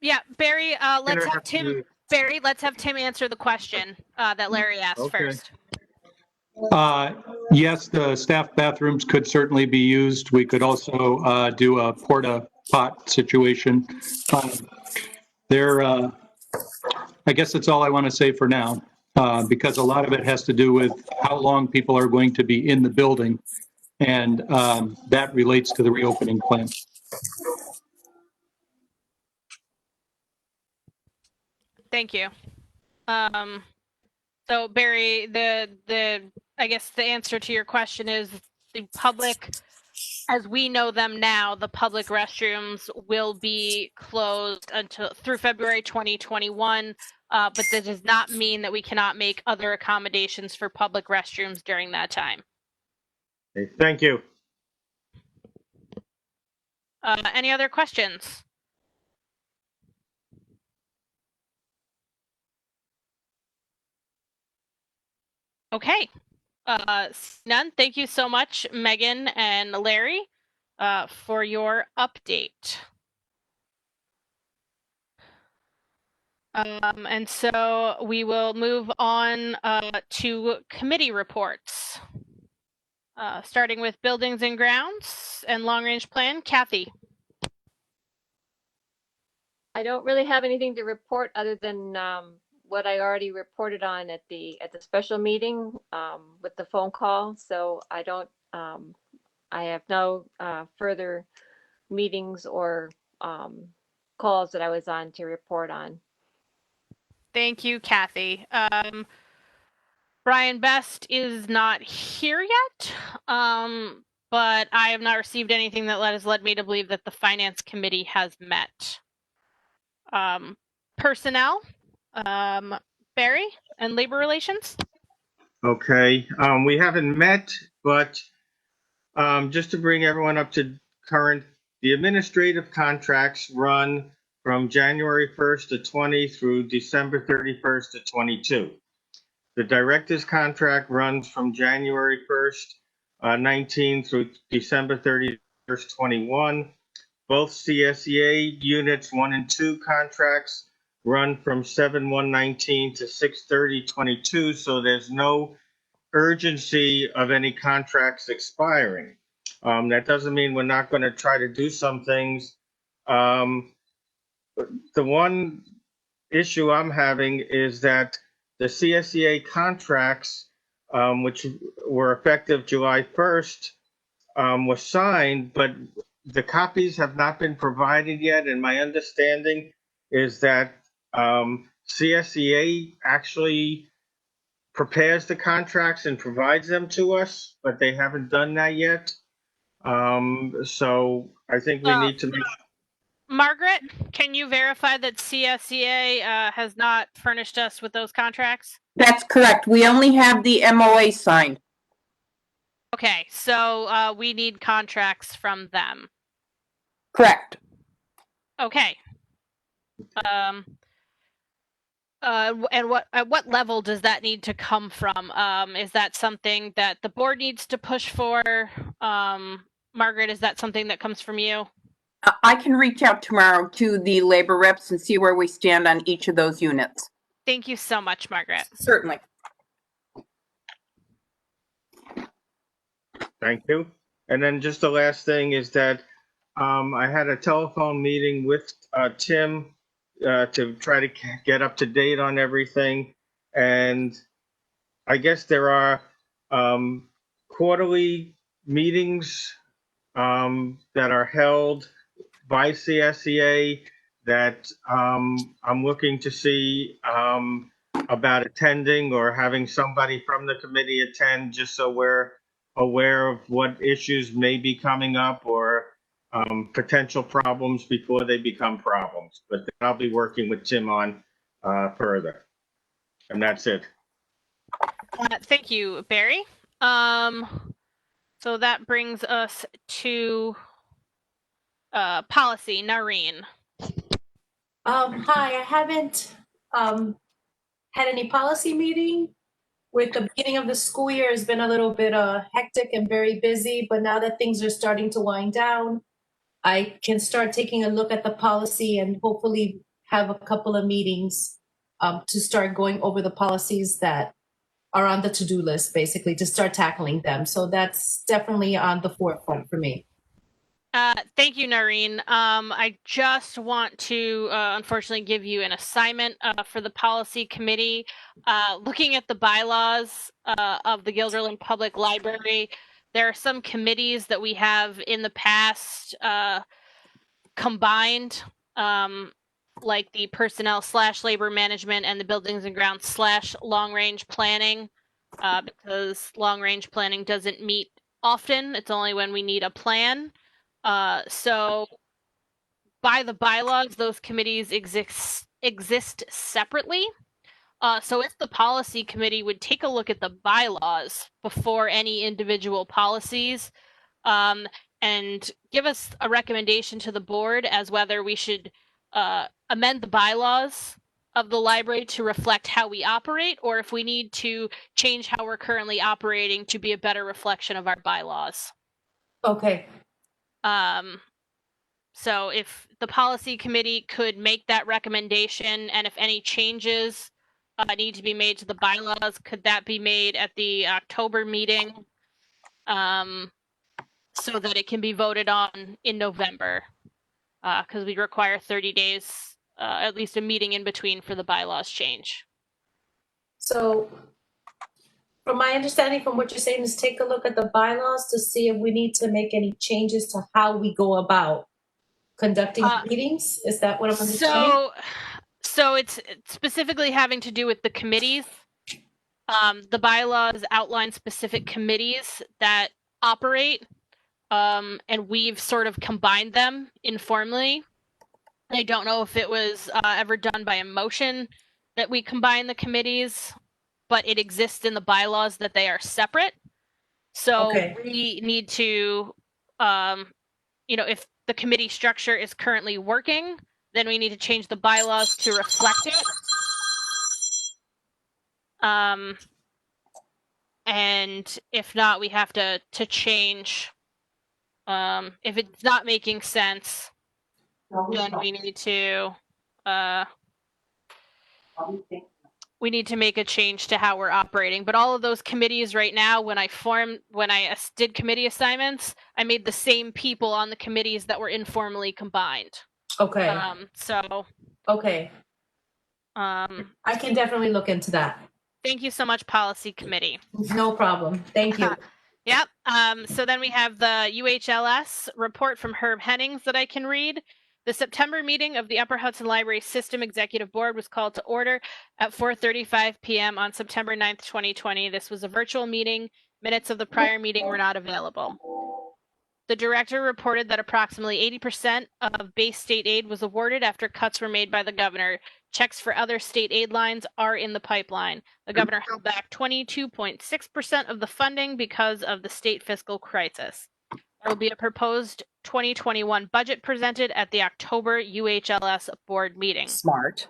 Yeah, Barry, let's have have to Tim. use- Barry, let's have Tim answer the question that Larry asked Okay. first. Yes, the staff bathrooms could certainly be used. We could also do a porta pot situation. I guess that's all I want to say for now, because a lot of it has to do with how long people are going to be in the building, and that relates to the reopening plan. Thank you. So Barry, I guess the answer to your question is the public, as we know them now, the public restrooms will be closed through February 2021. But that does not mean that we cannot make other accommodations for public restrooms during that time. Okay, thank you. Any other questions? Okay. None. Thank you so much, Megan and Larry, for your update. And so we will move on to committee reports. Starting with Buildings and Grounds and Long Range Plan. Kathy. I don't really have anything to report other than what I already reported on at the special meeting with the phone call. So I don't. I have no further meetings or calls that I was on to report on. Thank you, Kathy. Brian Best is not here yet, but I have not received anything that has led me to believe that the Finance Committee has met. Personnel, Barry, and Labor Relations. Okay, we haven't met, but just to bring everyone up to current, the administrative contracts run from January 1st to 20 through December 31st to 22. The director's contract runs from January 1st, 19 through December 31st, 21. Both CSEA units 1 and 2 contracts run from 7/1/19 to 6/30/22, so there's no urgency of any contracts expiring. That doesn't mean we're not going to try to do some things. The one issue I'm having is that the CSEA contracts, which were effective July 1st, were signed, but the copies have not been provided yet. And my understanding is that CSEA actually prepares the contracts and provides them to us, but they haven't done that yet. So I think we need to make. Margaret, can you verify that CSEA has not furnished us with those contracts? That's correct. We only have the MOA signed. Okay, so we need contracts from them. Correct. Okay. And at what level does that need to come from? Is that something that the board needs to push for? Margaret, is that something that comes from you? I can reach out tomorrow to the labor reps and see where we stand on each of those units. Thank you so much, Margaret. Certainly. Thank you. And then just the last thing is that I had a telephone meeting with Tim to try to get up to date on everything. And I guess there are quarterly meetings that are held by CSEA that I'm looking to see about attending or having somebody from the committee attend, just so we're aware of what issues may be coming up or potential problems before they become problems. But I'll be working with Tim on further. And that's it. Thank you, Barry. So that brings us to policy. Noreen. Hi, I haven't had any policy meeting. With the beginning of the school year, has been a little bit hectic and very busy, but now that things are starting to wind down, I can start taking a look at the policy and hopefully have a couple of meetings to start going over the policies that are on the to-do list, basically, to start tackling them. So that's definitely on the forefront for me. Thank you, Noreen. I just want to unfortunately give you an assignment for the policy committee. Looking at the bylaws of the Guilderland Public Library, there are some committees that we have in the past combined, like the personnel/labor management and the buildings and grounds/long-range planning, because long-range planning doesn't meet often. It's only when we need a plan. So by the bylaws, those committees exist separately. So if the policy committee would take a look at the bylaws before any individual policies, and give us a recommendation to the board as whether we should amend the bylaws of the library to reflect how we operate, or if we need to change how we're currently operating to be a better reflection of our bylaws. Okay. So if the policy committee could make that recommendation, and if any changes need to be made to the bylaws, could that be made at the October meeting, so that it can be voted on in November? Because we require 30 days, at least a meeting in between for the bylaws change. So from my understanding, from what you're saying, is take a look at the bylaws to see if we need to make any changes to how we go about conducting meetings. Is that what I'm understanding? So it's specifically having to do with the committees. The bylaws outline specific committees that operate, and we've sort of combined them informally. I don't know if it was ever done by a motion that we combine the committees, but it exists in the bylaws that they are separate. So Okay. we need to, if the committee structure is currently working, then we need to change the bylaws to reflect it. And if not, we have to change. If it's not making sense, then we need to make a change to how we're operating. But all of those committees right now, when I did committee assignments, I made the same people on the committees that were informally combined. Okay. Okay. I can definitely look into that. Thank you so much, policy committee. No problem. Thank you. Yep. So then we have the UHLS report from Herb Hennings that I can read. The September meeting of the Upper Hudson Library System Executive Board was called to order at 4:35 p.m. on September 9th, 2020. This was a virtual meeting. Minutes of the prior meeting were not available. The director reported that approximately 80% of base state aid was awarded after cuts were made by the governor. Checks for other state aid lines are in the pipeline. The governor held back 22.6% of the funding because of the state fiscal crisis. There will be a proposed 2021 budget presented at the October UHLS board meeting. Smart.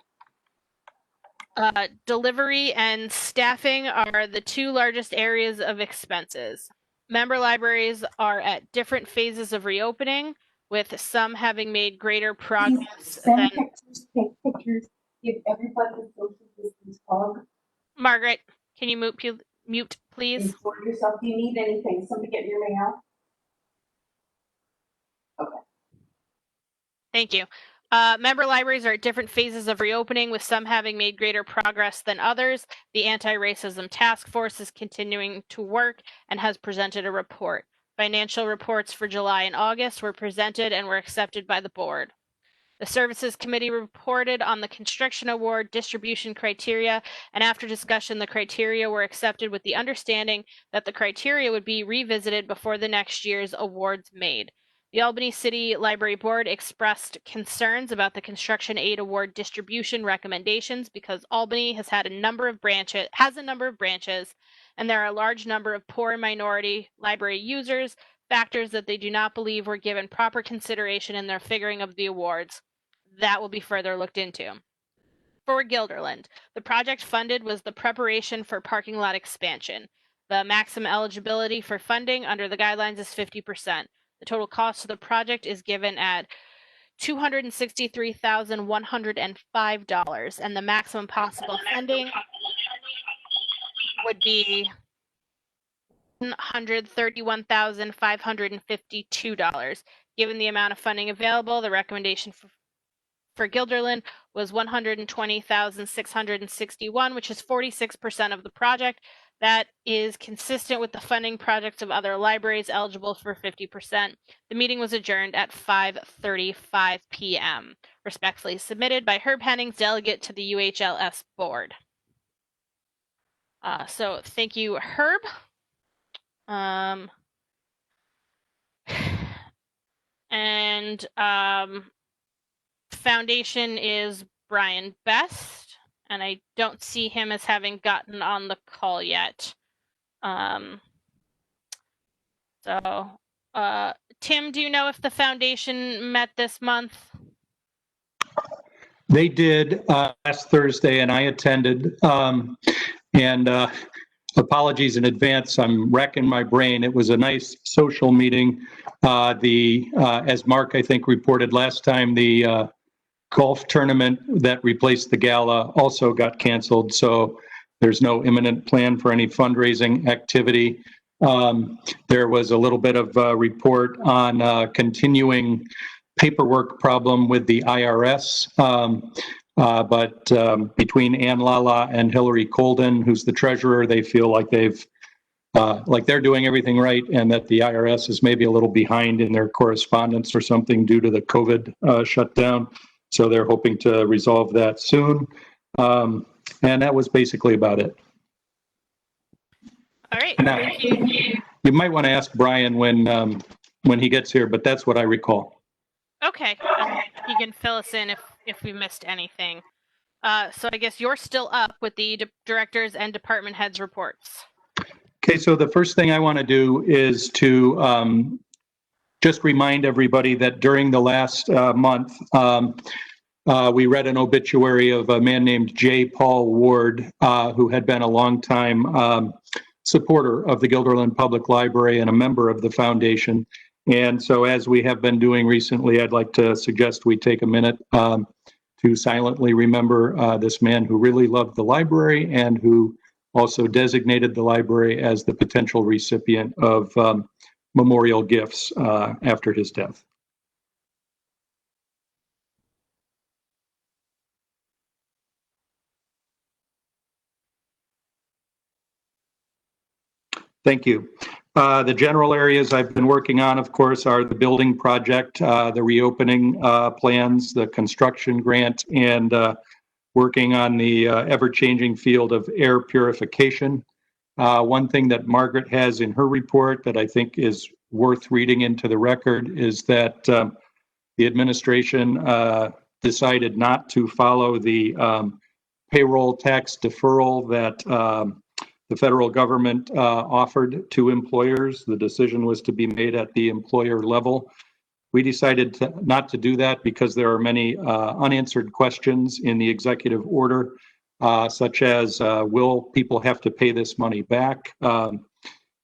Delivery and staffing are the two largest areas of expenses. Member libraries are at different phases of reopening, with some having made greater progress than... Take pictures, give everybody a social distance hug. Margaret, can you mute, please? Enjoy yourself. Do you need anything? Somebody get your mail? Okay. Thank you. Member libraries are at different phases of reopening, with some having made greater progress than others. The Anti-Racism Task Force is continuing to work and has presented a report. Financial reports for July and August were presented and were accepted by the board. The Services Committee reported on the construction award distribution criteria, and after discussion, the criteria were accepted with the understanding that the criteria would be revisited before the next year's awards made. The Albany City Library Board expressed concerns about the construction aid award distribution recommendations because Albany has a number of branches, and there are a large number of poor minority library users, factors that they do not believe were given proper consideration in their figuring of the awards. That will be further looked into. For Guilderland, the project funded was the preparation for parking lot expansion. The maximum eligibility for funding under the guidelines is 50%. The total cost of the project is given at $263,105, and the maximum possible funding would be $131,552. Given the amount of funding available, the recommendation for Guilderland was $120,661, which is 46% of the project. That is consistent with the funding projects of other libraries eligible for 50%. The meeting was adjourned at 5:35 p.m. Respectfully submitted by Herb Hennings, delegate to the UHLS board. So thank you, Herb. Foundation is Brian Best, and I don't see him as having gotten on the call yet. Tim, do you know if the foundation met this month? They did last Thursday, and I attended. Apologies in advance, I'm racking my brain. It was a nice social meeting. As Mark, I think, reported last time, the golf tournament that replaced the gala also got canceled, so there's no imminent plan for any fundraising activity. There was a little bit of a report on continuing paperwork problem with the IRS. But between Ann Lala and Hillary Colden, who's the treasurer, they feel like they're doing everything right, and that the IRS is maybe a little behind in their correspondence or something due to the COVID shutdown. So they're hoping to resolve that soon. And that was basically about it. All right. Now, Thank you. you might want to ask Brian when he gets here, but that's what I recall. Okay. You can fill us in if we missed anything. So I guess you're still up with the directors and department heads reports. Okay, so the first thing I want to do is to just remind everybody that during the last month, we read an obituary of a man named J. Paul Ward, who had been a longtime supporter of the Guilderland Public Library and a member of the foundation. And so, as we have been doing recently, I'd like to suggest we take a minute to silently remember this man who really loved the library and who also designated the library as the potential recipient of memorial gifts after his death. Thank you. The general areas I've been working on, of course, are the building project, the reopening plans, the construction grant, and working on the ever-changing field of air purification. One thing that Margaret has in her report that I think is worth reading into the record is that the administration decided not to follow the payroll tax deferral that the federal government offered to employers. The decision was to be made at the employer level. We decided not to do that because there are many unanswered questions in the executive order, such as will people have to pay this money back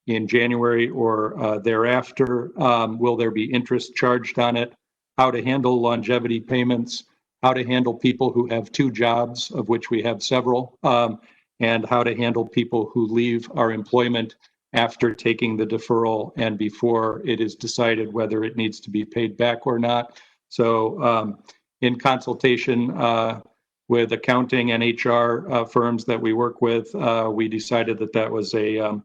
in January or thereafter? Will there be interest charged on it? How to handle longevity payments? How to handle people who have two jobs, of which we have several, and how to handle people who leave our employment after taking the deferral and before it is decided whether it needs to be paid back or not. So in consultation with accounting and HR firms that we work with, we decided that that was a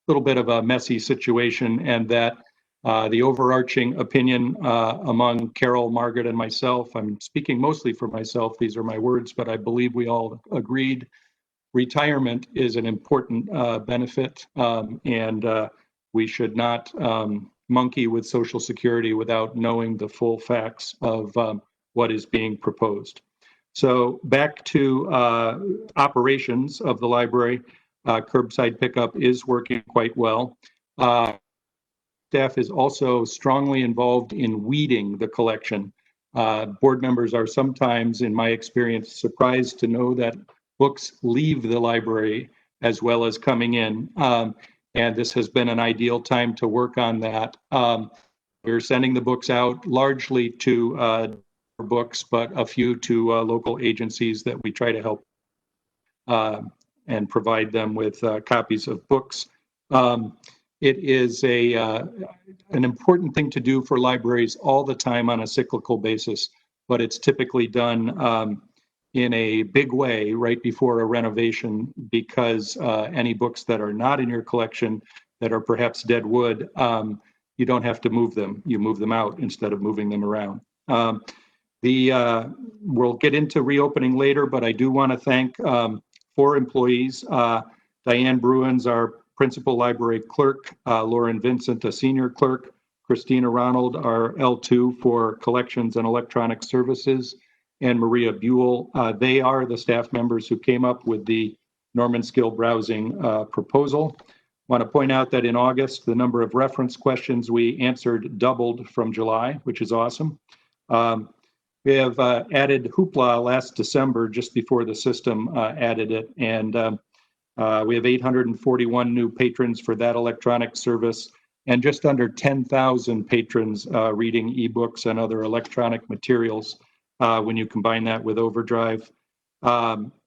little bit of a messy situation, and that the overarching opinion among Carol, Margaret, and myself, I'm speaking mostly for myself, these are my words, but I believe we all agreed retirement is an important benefit, and we should not monkey with Social Security without knowing the full facts of what is being proposed. So back to operations of the library, curbside pickup is working quite well. Staff is also strongly involved in weeding the collection. Board members are sometimes, in my experience, surprised to know that books leave the library as well as coming in. And this has been an ideal time to work on that. We're sending the books out largely to books, but a few to local agencies that we try to help and provide them with copies of books. It is an important thing to do for libraries all the time on a cyclical basis, but it's typically done in a big way right before a renovation, because any books that are not in your collection that are perhaps dead wood, you don't have to move them. You move them out instead of moving them around. We'll get into reopening later, but I do want to thank 4 employees. Diane Bruins, our principal library clerk, Lauren Vincent, a senior clerk, Christina Ronald, our L2 for collections and electronic services, and Maria Buell. They are the staff members who came up with the Norman Skill browsing proposal. I want to point out that in August, the number of reference questions we answered doubled from July, which is awesome. We have added Hoopla last December, just before the system added it, and we have 841 new patrons for that electronic service, and just under 10,000 patrons reading ebooks and other electronic materials when you combine that with Overdrive.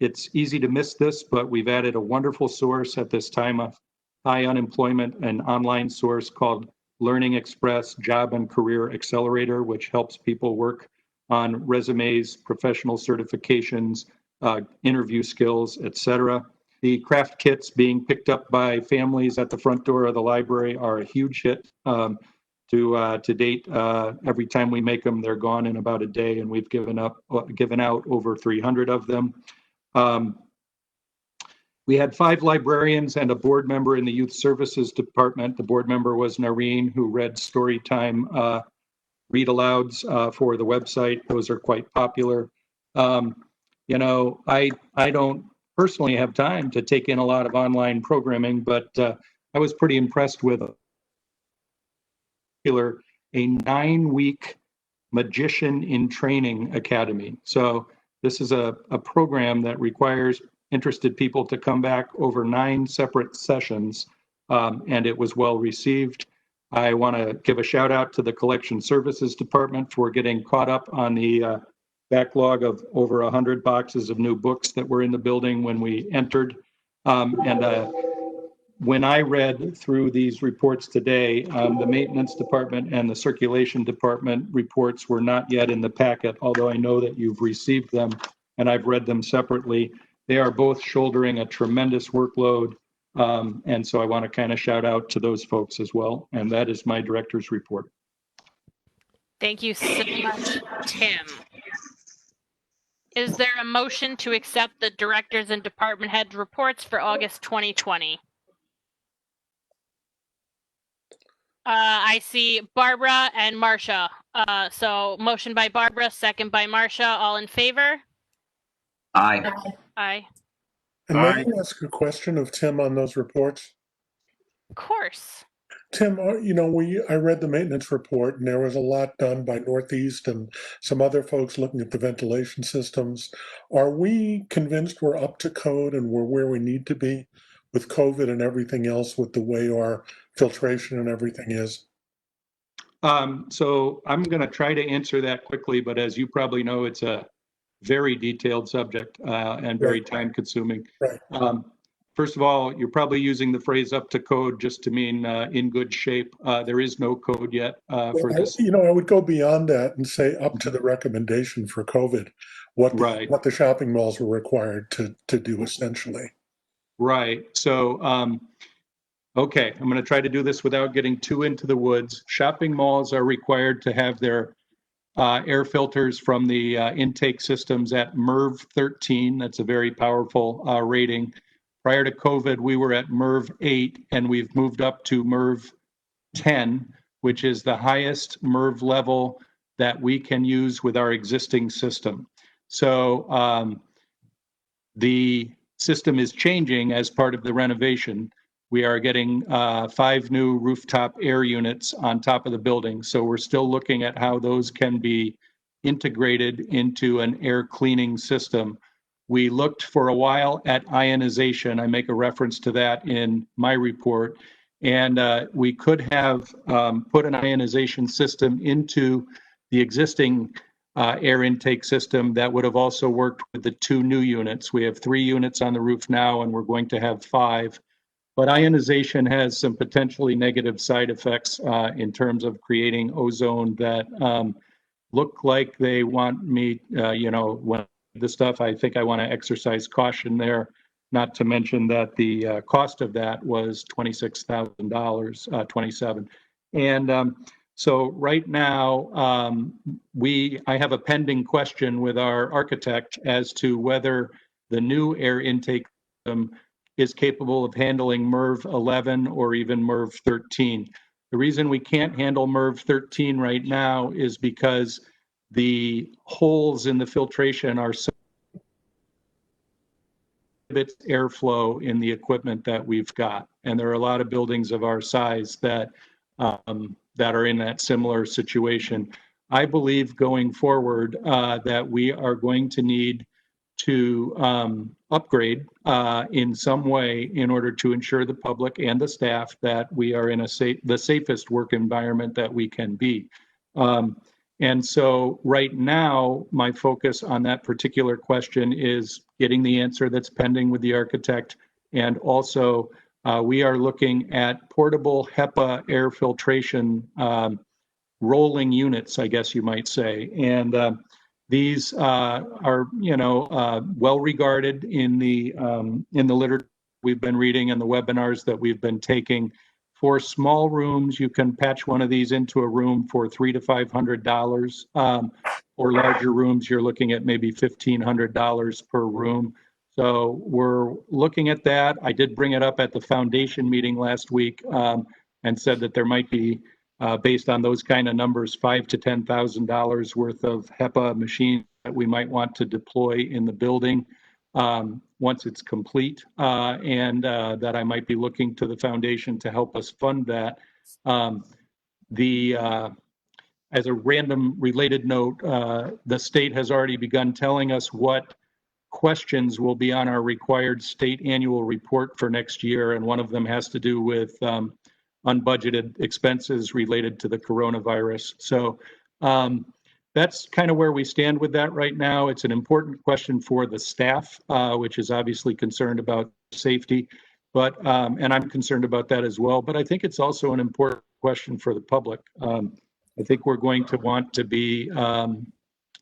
It's easy to miss this, but we've added a wonderful source at this time of high unemployment, an online source called Learning Express Job and Career Accelerator, which helps people work on resumes, professional certifications, interview skills, etc. The craft kits being picked up by families at the front door of the library are a huge hit. To date, every time we make them, they're gone in about a day, and we've given out over 300 of them. We had 5 librarians and a board member in the youth services department. The board member was Noreen, who read story time read alouds for the website. Those are quite popular. You know, I don't personally have time to take in a lot of online programming, but I was pretty impressed with a 9-week Magician in Training Academy. So this is a program that requires interested people to come back over 9 separate sessions, and it was well received. I want to give a shout out to the Collection Services Department for getting caught up on the backlog of over 100 boxes of new books that were in the building when we entered. When I read through these reports today, the Maintenance Department and the Circulation Department reports were not yet in the packet, although I know that you've received them and I've read them separately. They are both shouldering a tremendous workload. And so I want to kind of shout out to those folks as well. And that is my director's report. Thank you so much, Tim. Is there a motion to accept the directors and department head reports for August 2020? I see Barbara and Marcia. So motion by Barbara, second by Marcia. All in favor? Aye. Aye. And may I ask a question of Tim on those reports? Of course. Tim, you know, I read the maintenance report, and there was a lot done by Northeast and some other folks looking at the ventilation systems. Are we convinced we're up to code and we're where we need to be with COVID and everything else, with the way our filtration and everything is? So I'm going to try to answer that quickly, but as you probably know, it's a very detailed subject and very time consuming. Right. First of all, you're probably using the phrase up to code just to mean in good shape. There is no code yet for this. You know, I would go beyond that and say up to the recommendation for COVID, what the shopping malls were required to do essentially. Right. So, okay, I'm going to try to do this without getting too into the woods. Shopping malls are required to have their air filters from the intake systems at MERV 13. That's a very powerful rating. Prior to COVID, we were at MERV 8, and we've moved up to MERV 10, which is the highest MERV level that we can use with our existing system. So the system is changing as part of the renovation. We are getting 5 new rooftop air units on top of the building. So we're still looking at how those can be integrated into an air cleaning system. We looked for a while at ionization. I make a reference to that in my report. And we could have put an ionization system into the existing air intake system that would have also worked with the 2 new units. We have 3 units on the roof now, and we're going to have 5. But ionization has some potentially negative side effects in terms of creating ozone that look like they want me, when the stuff, I think I want to exercise caution there, not to mention that the cost of that was $26,000, 27. And so right now, I have a pending question with our architect as to whether the new air intake system is capable of handling MERV 11 or even MERV 13. The reason we can't handle MERV 13 right now is because the holes in the filtration are so its airflow in the equipment that we've got. And there are a lot of buildings of our size that are in that similar situation. I believe going forward that we are going to need to upgrade in some way in order to ensure the public and the staff that we are in the safest work environment that we can be. And so right now, my focus on that particular question is getting the answer that's pending with the architect. And also, we are looking at portable HEPA air filtration rolling units, I guess you might say. And these are, well regarded in the literature we've been reading and the webinars that we've been taking. For small rooms, you can patch one of these into a room for $300 to $500. For larger rooms, you're looking at maybe $1,500 per room. So we're looking at that. I did bring it up at the foundation meeting last week and said that there might be, based on those kind of numbers, $5,000 to $10,000 worth of HEPA machines that we might want to deploy in the building once it's complete, and that I might be looking to the foundation to help us fund that. As a random related note, the state has already begun telling us what questions will be on our required state annual report for next year, and one of them has to do with unbudgeted expenses related to the coronavirus. So that's kind of where we stand with that right now. It's an important question for the staff, which is obviously concerned about safety, but and I'm concerned about that as well. But I think it's also an important question for the public. I think we're going to want to be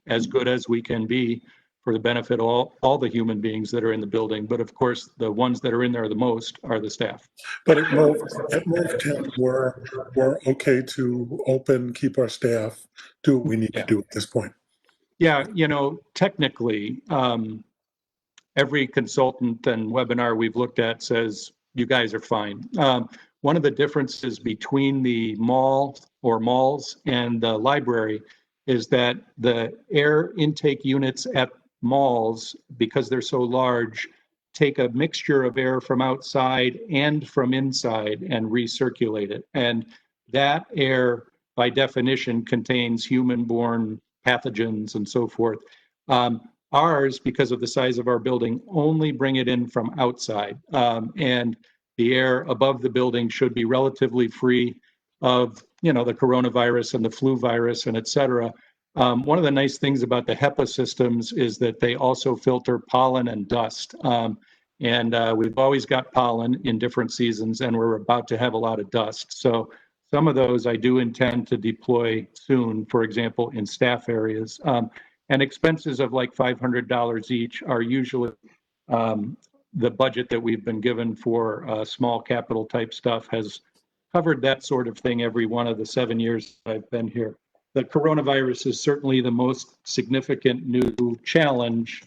as good as we can be for the benefit of all the human beings that are in the building. But of course, the ones that are in there the most are the staff. But at MERV 10, we're okay to open, keep our staff, do what we need to do at this point. Yeah, technically, every consultant and webinar we've looked at says you guys are fine. One of the differences between the malls and the library is that the air intake units at malls, because they're so large, take a mixture of air from outside and from inside and recirculate it. And that air, by definition, contains human-borne pathogens and so forth. Ours, because of the size of our building, only bring it in from outside. And the air above the building should be relatively free of, the coronavirus and the flu virus and et cetera. One of the nice things about the HEPA systems is that they also filter pollen and dust. And we've always got pollen in different seasons, and we're about to have a lot of dust. So some of those I do intend to deploy soon, for example, in staff areas. And expenses of like $500 each are usually the budget that we've been given for small capital type stuff has covered that sort of thing every one of the 7 years I've been here. The coronavirus is certainly the most significant new challenge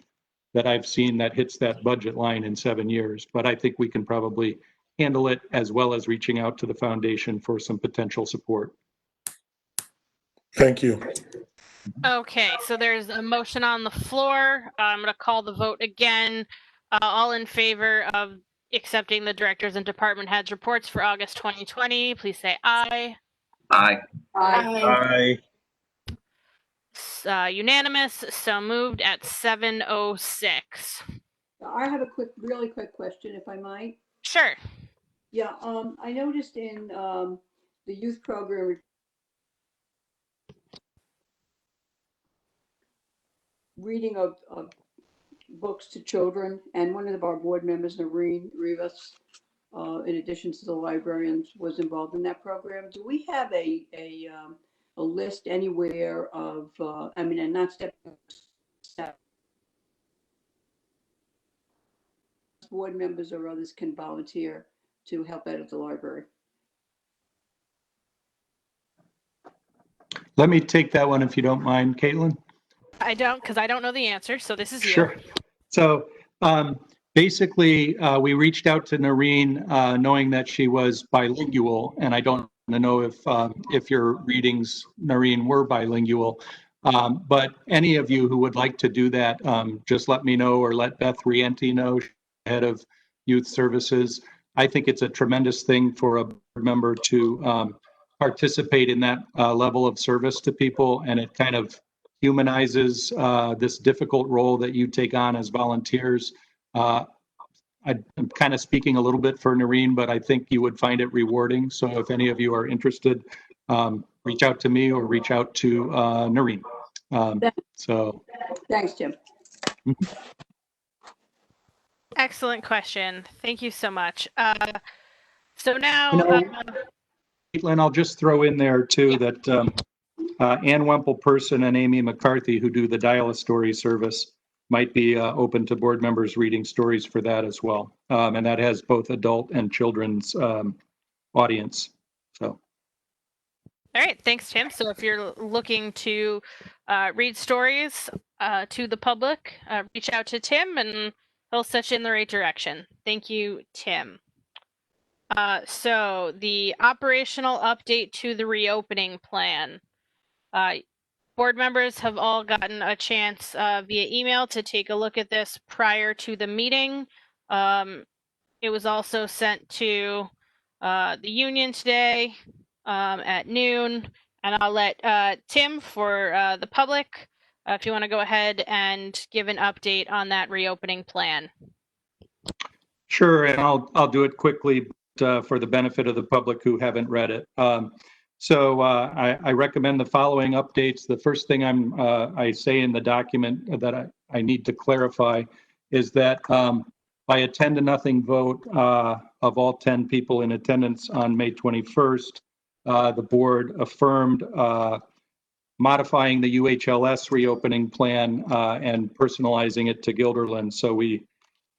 that I've seen that hits that budget line in 7 years. But I think we can probably handle it, as well as reaching out to the foundation for some potential support. Thank you. Okay, so there's a motion on the floor. I'm going to call the vote again. All in favor of accepting the directors and department heads reports for August 2020, please say aye. Aye. Aye. Unanimous, so moved at 7:06. I have a really quick question, if I might. Sure. Yeah, I noticed in the youth program reading of books to children, and one of our board members, Noreen Rivas, in addition to the librarians, was involved in that program. Do we have a list anywhere of, and not step board members or others can volunteer to help out at the library? Let me take that one if you don't mind, Caitlin. I don't, because I don't know the answer. So this is you. Sure. So basically, we reached out to Noreen knowing that she was bilingual, and I don't know if your readings, Noreen, were bilingual. But any of you who would like to do that, just let me know or let Beth Rienti know, head of Youth Services. I think it's a tremendous thing for a board member to participate in that level of service to people, and it kind of humanizes this difficult role that you take on as volunteers. I'm kind of speaking a little bit for Noreen, but I think you would find it rewarding. So if any of you are interested, reach out to me or reach out to Noreen. Thanks, Jim. Excellent question. Thank you so much. So now, Caitlin, I'll just throw in there too that Ann Wempel-Person and Amy McCarthy, who do the Dial-A-Story service, might be open to board members reading stories for that as well. And that has both adult and children's audience. So. all right, thanks, Tim. So if you're looking to read stories to the public, reach out to Tim and he'll set you in the right direction. Thank you, Tim. So the operational update to the reopening plan. Board members have all gotten a chance via email to take a look at this prior to the meeting. It was also sent to the union today at noon, and I'll let Tim for the public, if you want to go ahead and give an update on that reopening plan. Sure, and I'll do it quickly for the benefit of the public who haven't read it. So I recommend the following updates. The first thing I say in the document that I need to clarify is that by a 10-0 vote of all 10 people in attendance on May 21st, the board affirmed modifying the UHLS reopening plan and personalizing it to Guilderland. So we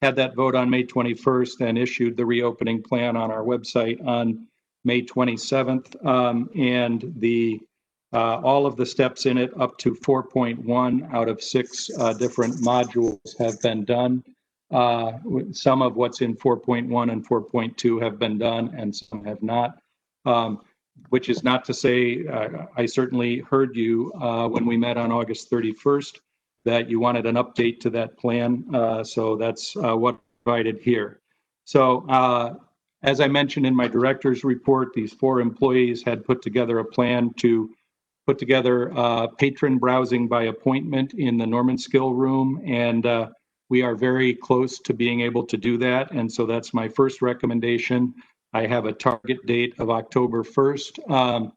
had that vote on May 21st and issued the reopening plan on our website on May 27th, and all of the steps in it up to 4.1 out of 6 different modules have been done. Some of what's in 4.1 and 4.2 have been done and some have not, which is not to say I certainly heard you when we met on August 31st that you wanted an update to that plan. So that's what I provided here. So as I mentioned in my director's report, these 4 employees had put together a plan to put together patron browsing by appointment in the Norman Skill Room, and we are very close to being able to do that. And so that's my first recommendation. I have a target date of October 1st,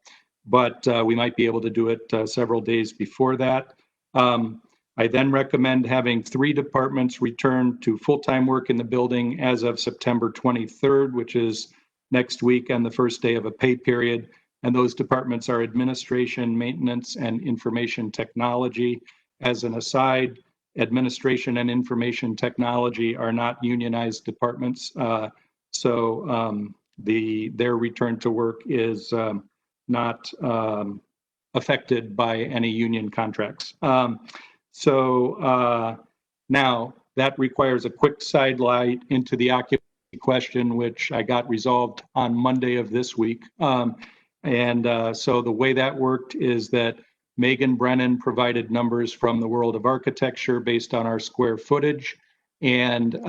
but we might be able to do it several days before that. I then recommend having 3 departments return to full-time work in the building as of September 23rd, which is next week and the first day of a pay period. And those departments are administration, maintenance, and information technology. As an aside, administration and information technology are not unionized departments. So their return to work is not affected by any union contracts. So now that requires a quick sidelight into the occupancy question, which I got resolved on Monday of this week. So the way that worked is that Megan Brennan provided numbers from the World of Architecture based on our square footage. And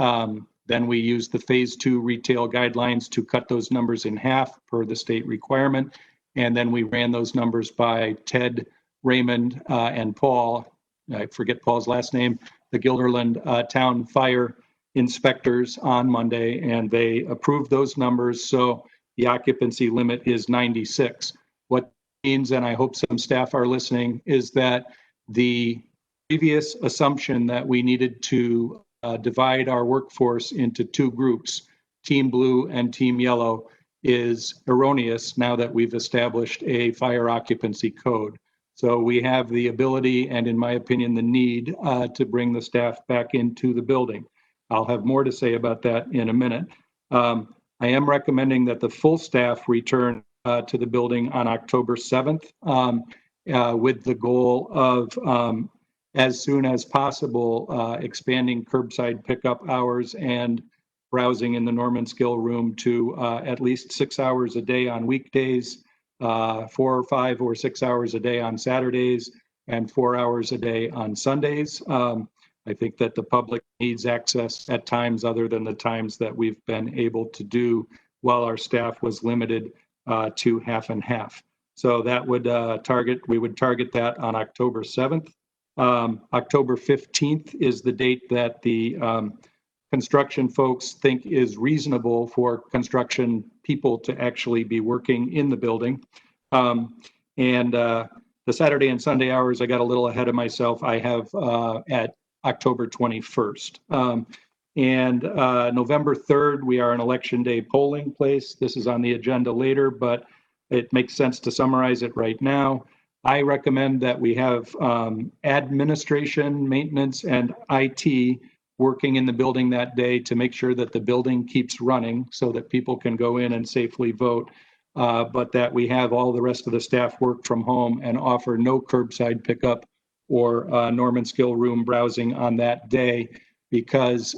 then we used the phase 2 retail guidelines to cut those numbers in half per the state requirement. And then we ran those numbers by Ted, Raymond, and Paul. I forget Paul's last name, the Guilderland Town Fire Inspectors on Monday, and they approved those numbers. So the occupancy limit is 96. What means, and I hope some staff are listening, is that the previous assumption that we needed to divide our workforce into two groups, Team Blue and Team Yellow, is erroneous now that we've established a fire occupancy code. So we have the ability and, in my opinion, the need to bring the staff back into the building. I'll have more to say about that in a minute. I am recommending that the full staff return to the building on October 7th with the goal of, as soon as possible, expanding curbside pickup hours and browsing in the Norman Skill Room to at least 6 hours a day on weekdays, 4 or 5 or 6 hours a day on Saturdays, and 4 hours a day on Sundays. I think that the public needs access at times other than the times that we've been able to do while our staff was limited to half and half. So that would we would target that on October 7th. October 15th is the date that the construction folks think is reasonable for construction people to actually be working in the building. The Saturday and Sunday hours, I got a little ahead of myself. I have at October 21st. November 3rd, we are an election day polling place. This is on the agenda later, but it makes sense to summarize it right now. I recommend that we have administration, maintenance, and IT working in the building that day to make sure that the building keeps running so that people can go in and safely vote, but that we have all the rest of the staff work from home and offer no curbside pickup or Norman Skill Room browsing on that day, because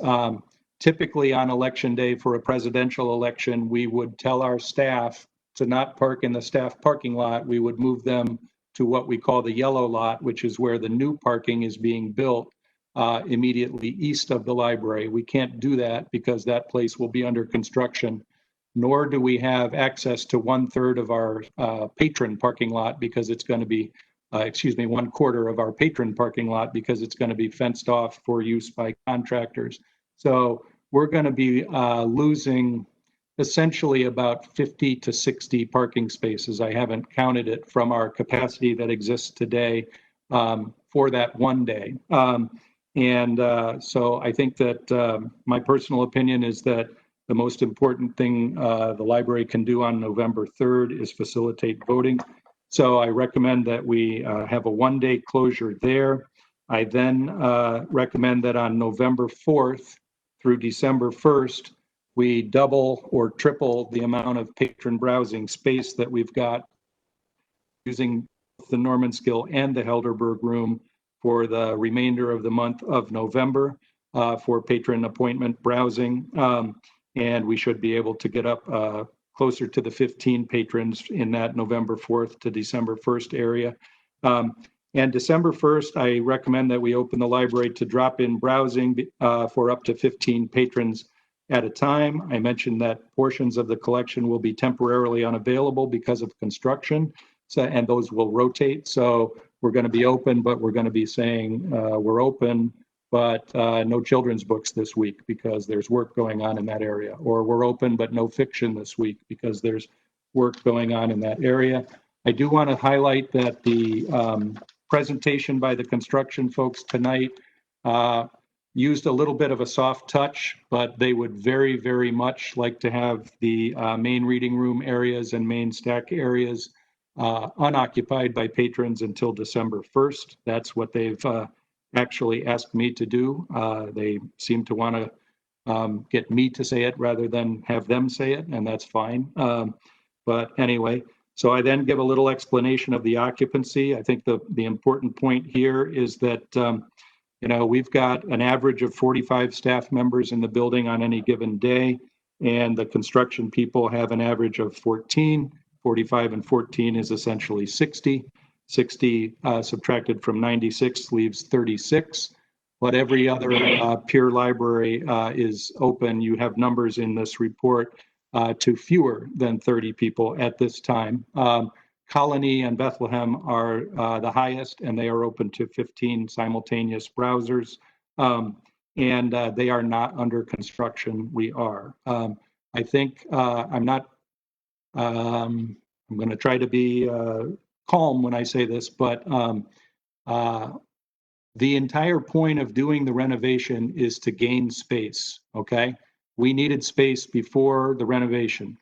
typically on election day for a presidential election, we would tell our staff to not park in the staff parking lot. We would move them to what we call the yellow lot, which is where the new parking is being built immediately east of the library. We can't do that because that place will be under construction, nor do we have access to 1/3 of our patron parking lot because it's going to be, 1/4 of our patron parking lot because it's going to be fenced off for use by contractors. So we're going to be losing essentially about 50 to 60 parking spaces. I haven't counted it from our capacity that exists today for that one day. So I think that my personal opinion is that the most important thing the library can do on November 3rd is facilitate voting. So I recommend that we have a one-day closure there. I then recommend that on November 4th through December 1st, we double or triple the amount of patron browsing space that we've got using the Norman Skill and the Helderberg Room for the remainder of the month of November for patron appointment browsing. And we should be able to get up closer to the 15 patrons in that November 4th to December 1st area. And December 1st, I recommend that we open the library to drop-in browsing for up to 15 patrons at a time. I mentioned that portions of the collection will be temporarily unavailable because of construction, and those will rotate. So we're going to be open, but we're going to be saying we're open, but no children's books this week because there's work going on in that area. Or we're open, but no fiction this week because there's work going on in that area. I do want to highlight that the presentation by the construction folks tonight used a little bit of a soft touch, but they would very, very much like to have the main reading room areas and main stack areas unoccupied by patrons until December 1st. That's what they've actually asked me to do. They seem to want to get me to say it rather than have them say it, and that's fine. But anyway, so I then give a little explanation of the occupancy. I think the important point here is that we've got an average of 45 staff members in the building on any given day, and the construction people have an average of 14. 45 and 14 is essentially 60. 60 subtracted from 96 leaves 36. But every other peer library is open. You have numbers in this report to fewer than 30 people at this time. Colony and Bethlehem are the highest, and they are open to 15 simultaneous browsers, and they are not under construction. We are. I think I'm going to try to be calm when I say this, but The entire point of doing the renovation is to gain space, okay? We needed space before the renovation.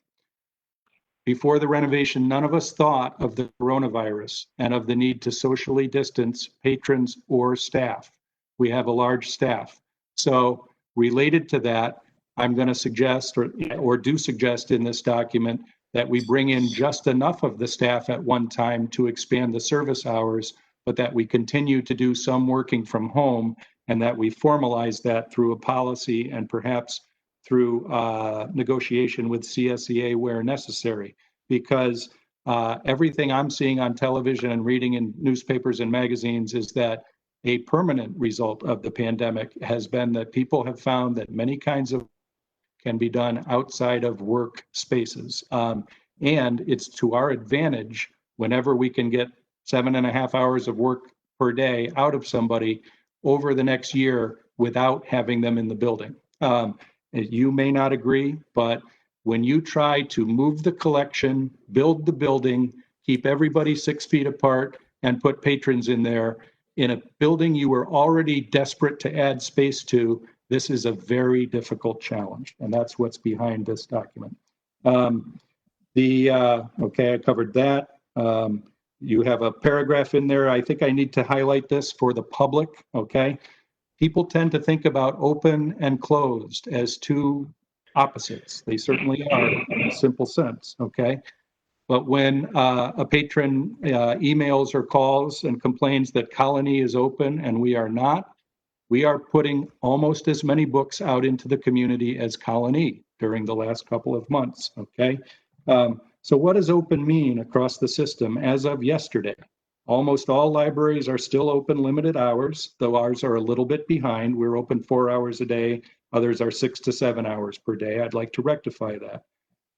Before the renovation, none of us thought of the coronavirus and of the need to socially distance patrons or staff. We have a large staff. So related to that, I'm going to suggest or do suggest in this document that we bring in just enough of the staff at one time to expand the service hours, but that we continue to do some working from home and that we formalize that through a policy and perhaps through negotiation with CSEA where necessary. Because everything I'm seeing on television and reading in newspapers and magazines is that a permanent result of the pandemic has been that people have found that many kinds of can be done outside of work spaces. And it's to our advantage whenever we can get 7.5 hours of work per day out of somebody over the next year without having them in the building. You may not agree, but when you try to move the collection, build the building, keep everybody 6 feet apart, and put patrons in there, in a building you were already desperate to add space to, this is a very difficult challenge, and that's what's behind this document. Okay, I covered that. You have a paragraph in there. I think I need to highlight this for the public, okay? People tend to think about open and closed as two opposites. They certainly are in a simple sense, okay? But when a patron emails or calls and complains that Colony is open and we are not, we are putting almost as many books out into the community as Colony during the last couple of months, okay? So what does open mean across the system as of yesterday? Almost all libraries are still open limited hours, though ours are a little bit behind. We're open 4 hours a day. Others are 6 to 7 hours per day. I'd like to rectify that.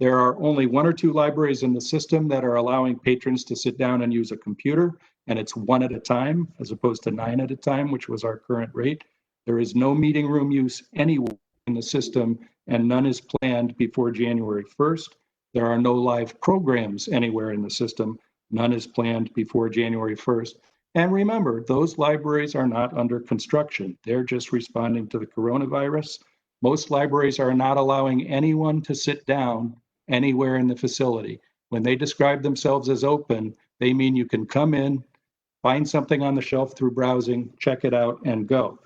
There are only 1 or 2 libraries in the system that are allowing patrons to sit down and use a computer, and it's 1 at a time as opposed to 9 at a time, which was our current rate. There is no meeting room use anywhere in the system, and none is planned before January 1st. There are no live programs anywhere in the system. None is planned before January 1st. And remember, those libraries are not under construction. They're just responding to the coronavirus. Most libraries are not allowing anyone to sit down anywhere in the facility. When they describe themselves as open, they mean you can come in, find something on the shelf through browsing, check it out, and go.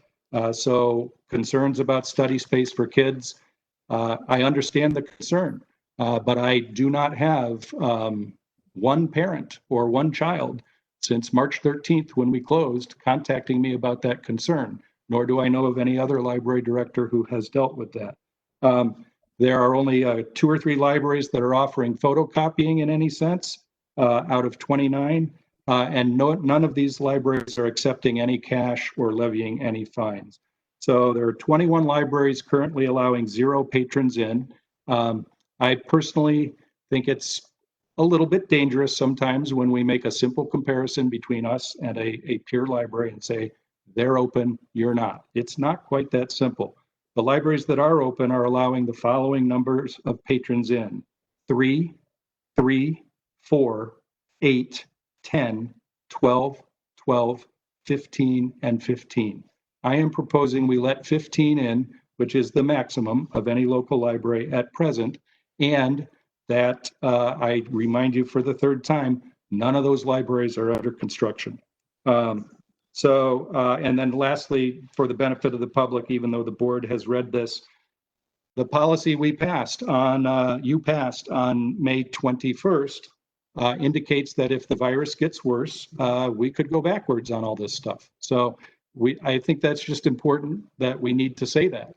So concerns about study space for kids, I understand the concern, but I do not have one parent or one child since March 13th when we closed contacting me about that concern, nor do I know of any other library director who has dealt with that. There are only 2 or 3 libraries that are offering photocopying in any sense out of 29, and none of these libraries are accepting any cash or levying any fines. So there are 21 libraries currently allowing 0 patrons in. I personally think it's a little bit dangerous sometimes when we make a simple comparison between us and a peer library and say, they're open, you're not. It's not quite that simple. The libraries that are open are allowing the following numbers of patrons in: 3, 3, 4, 8, 10, 12, 12, 15, and 15. I am proposing we let 15 in, which is the maximum of any local library at present, and that I remind you for the 3rd time, none of those libraries are under construction. And then lastly, for the benefit of the public, even though the board has read this, the policy we passed on, you passed on May 21st indicates that if the virus gets worse, we could go backwards on all this stuff. So I think that's just important that we need to say that.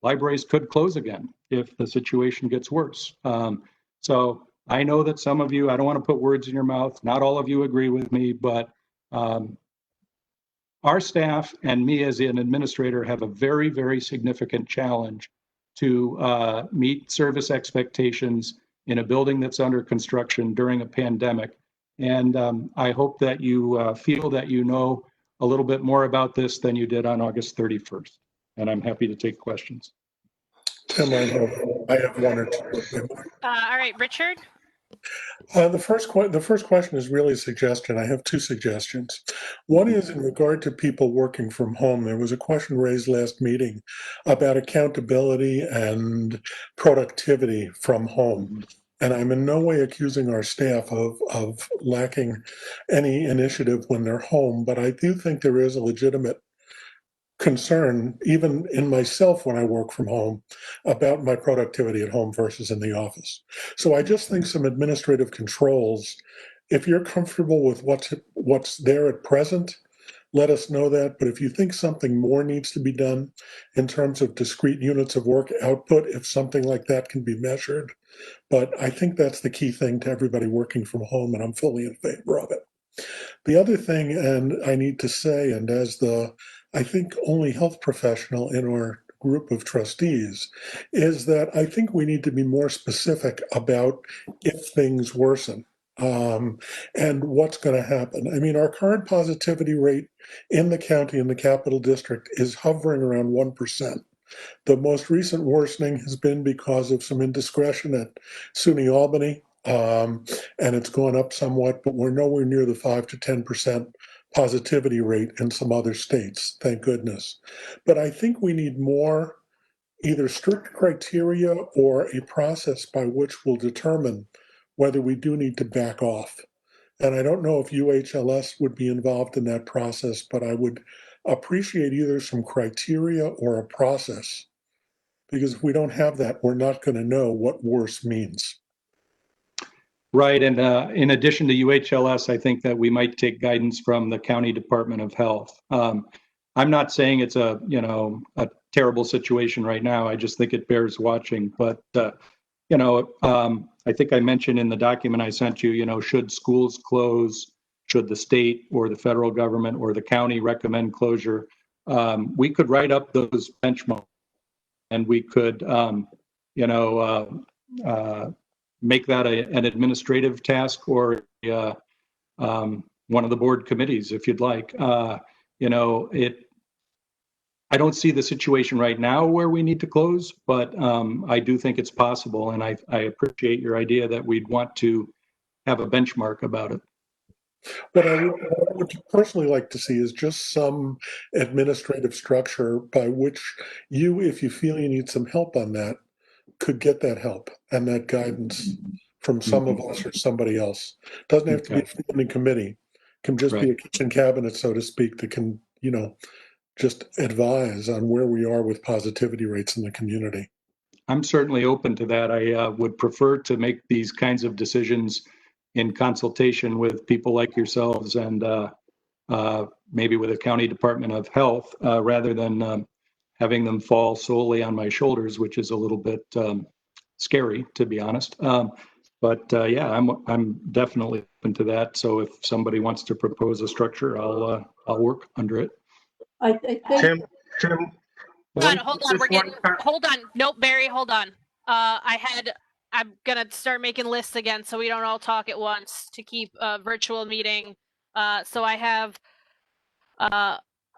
Libraries could close again if the situation gets worse. So I know that some of you, I don't want to put words in your mouth, not all of you agree with me, but our staff and me as an administrator have a very, very significant challenge to meet service expectations in a building that's under construction during a pandemic. And I hope that you feel that you know a little bit more about this than you did on August 31st. And I'm happy to take questions. Tim, I have 1 or 2. All right, Richard? The first question is really a suggestion. I have two suggestions. One is in regard to people working from home. There was a question raised last meeting about accountability and productivity from home. And I'm in no way accusing our staff of lacking any initiative when they're home, but I do think there is a legitimate concern, even in myself when I work from home, about my productivity at home versus in the office. So I just think some administrative controls, if you're comfortable with what's there at present, let us know that. But if you think something more needs to be done in terms of discrete units of work output, if something like that can be measured. But I think that's the key thing to everybody working from home, and I'm fully in favor of it. The other thing, and I need to say, and as the, I think, only health professional in our group of trustees, is that I think we need to be more specific about if things worsen and what's going to happen. I mean, our current positivity rate in the county, in the capital district, is hovering around 1%. The most recent worsening has been because of some indiscretion at SUNY Albany, and it's gone up somewhat, but we're nowhere near the 5 to 10% positivity rate in some other states, thank goodness. But I think we need more either strict criteria or a process by which we'll determine whether we do need to back off. And I don't know if UHLS would be involved in that process, but I would appreciate either some criteria or a process. Because if we don't have that, we're not going to know what worse means. Right, and in addition to UHLS, I think that we might take guidance from the County Department of Health. I'm not saying it's a terrible situation right now. I just think it bears watching. But I think I mentioned in the document I sent you, should schools close, should the state or the federal government or the county recommend closure, we could write up those benchmarks, and we could, make that an administrative task or one of the board committees, if you'd like. I don't see the situation right now where we need to close, but I do think it's possible, and I appreciate your idea that we'd want to have a benchmark about it. What I would personally like to see is just some administrative structure by which you, if you feel you need some help on that, could get that help and that guidance from some of us or somebody else. Doesn't have to be a standing committee. Can just be a kitchen cabinet, so to speak, that can, just advise on where we are with positivity rates in the community. I'm certainly open to that. I would prefer to make these kinds of decisions in consultation with people like yourselves and maybe with the County Department of Health rather than having them fall solely on my shoulders, which is a little bit scary, to be honest. But yeah, I'm definitely open to that. So if somebody wants to propose a structure, I'll work under it. I think Tim, Hold on. Nope, Barry, hold on. I'm gonna start making lists again so we don't all talk at once to keep a virtual meeting. So I have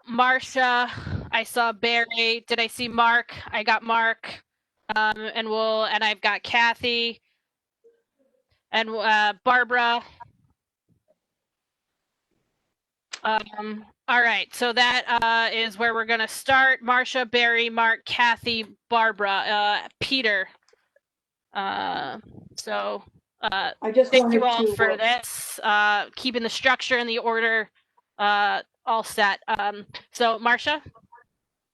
Marcia, I saw Barry, did I see Mark? I got Mark. And I've got Kathy and Barbara. All right, so that is where we're gonna start. Marcia, Barry, Mark, Kathy, Barbara, Peter. I just thank you all for this. Keeping the structure and the order all set. So Marcia?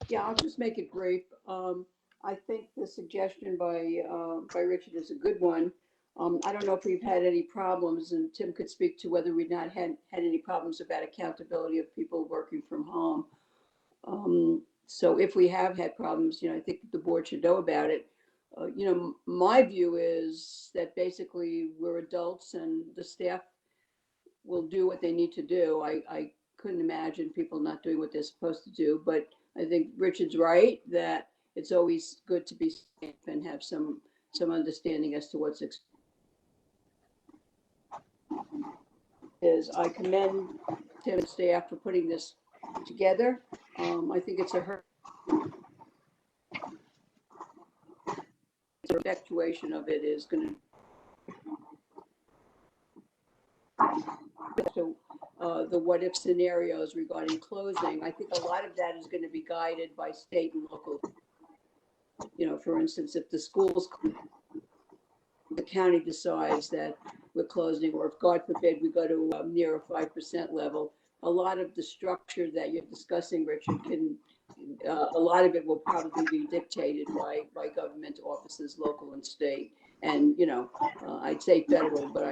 Yeah, I'll just make it brief. I think the suggestion by Richard is a good one. I don't know if we've had any problems, and Tim could speak to whether we've not had any problems about accountability of people working from home. So if we have had problems, I think the board should know about it. My view is that basically we're adults and the staff will do what they need to do. I couldn't imagine people not doing what they're supposed to do, but I think Richard's right that it's always good to be safe and have some understanding as to what's expected. I commend Tim and staff for putting this together. I think it's the effectuation of it is going to the what-if scenarios regarding closing, I think a lot of that is going to be guided by state and local. You know, for instance, if the schools, the county decides that we're closing, or if God forbid we go to near a 5% level, a lot of the structure that you're discussing, Richard, can a lot of it will probably be dictated by government offices, local and state, and you know, I'd say federal, but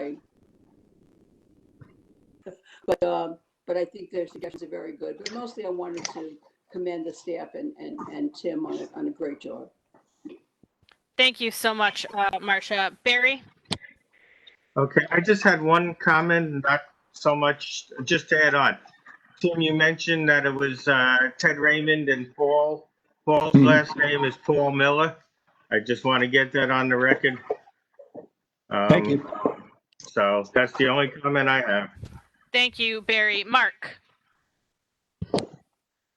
I think their suggestions are very good. But mostly, I wanted to commend the staff and Tim on a great job. Thank you so much, Marcia. Barry? Okay, I just had one comment, not so much, just to add on. Tim, you mentioned that it was Ted Raymond and Paul. Paul's last name is Paul Miller. I just want to get that on the record. Thank you. So that's the only comment I have. Thank you, Barry. Mark?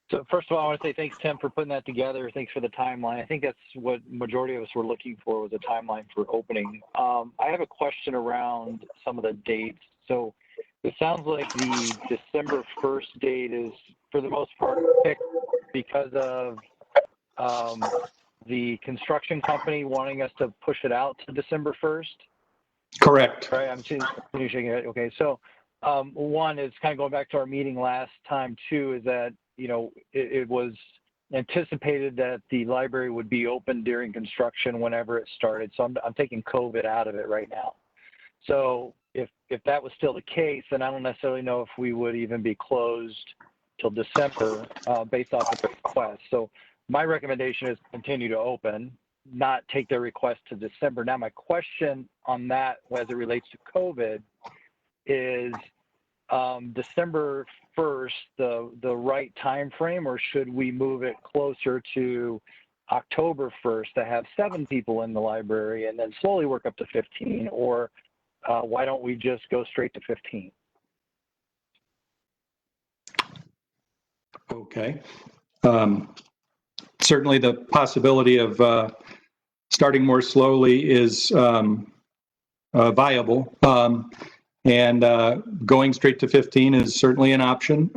So first of all, I want to say thanks, Tim, for putting that together. Thanks for the timeline. I think that's what majority of us were looking for, was a timeline for opening. I have a question around some of the dates. So it sounds like the December 1st date is, for the most part, picked because of the construction company wanting us to push it out to December 1st. Correct. Right, I'm seeing you shaking your head. Okay, so one is kind of going back to our meeting last time too, is that, you know, it was anticipated that the library would be open during construction whenever it started. So I'm taking COVID out of it right now. So if that was still the case, then I don't necessarily know if we would even be closed till December based off of the request. So my recommendation is continue to open, not take their request to December. Now, my question on that as it relates to COVID is, December 1st the right time frame, or should we move it closer to October 1st to have 7 people in the library and then slowly work up to 15, or why don't we just go straight to 15? Okay. Certainly the possibility of starting more slowly is viable. And going straight to 15 is certainly an option.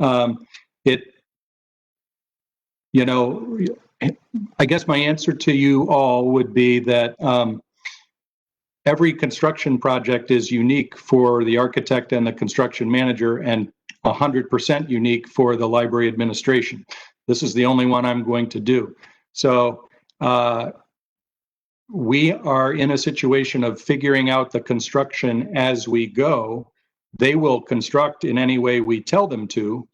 You know, I guess my answer to you all would be that every construction project is unique for the architect and the construction manager, and 100% unique for the library administration. This is the only one I'm going to do. So we are in a situation of figuring out the construction as we go. They will construct in any way we tell them to.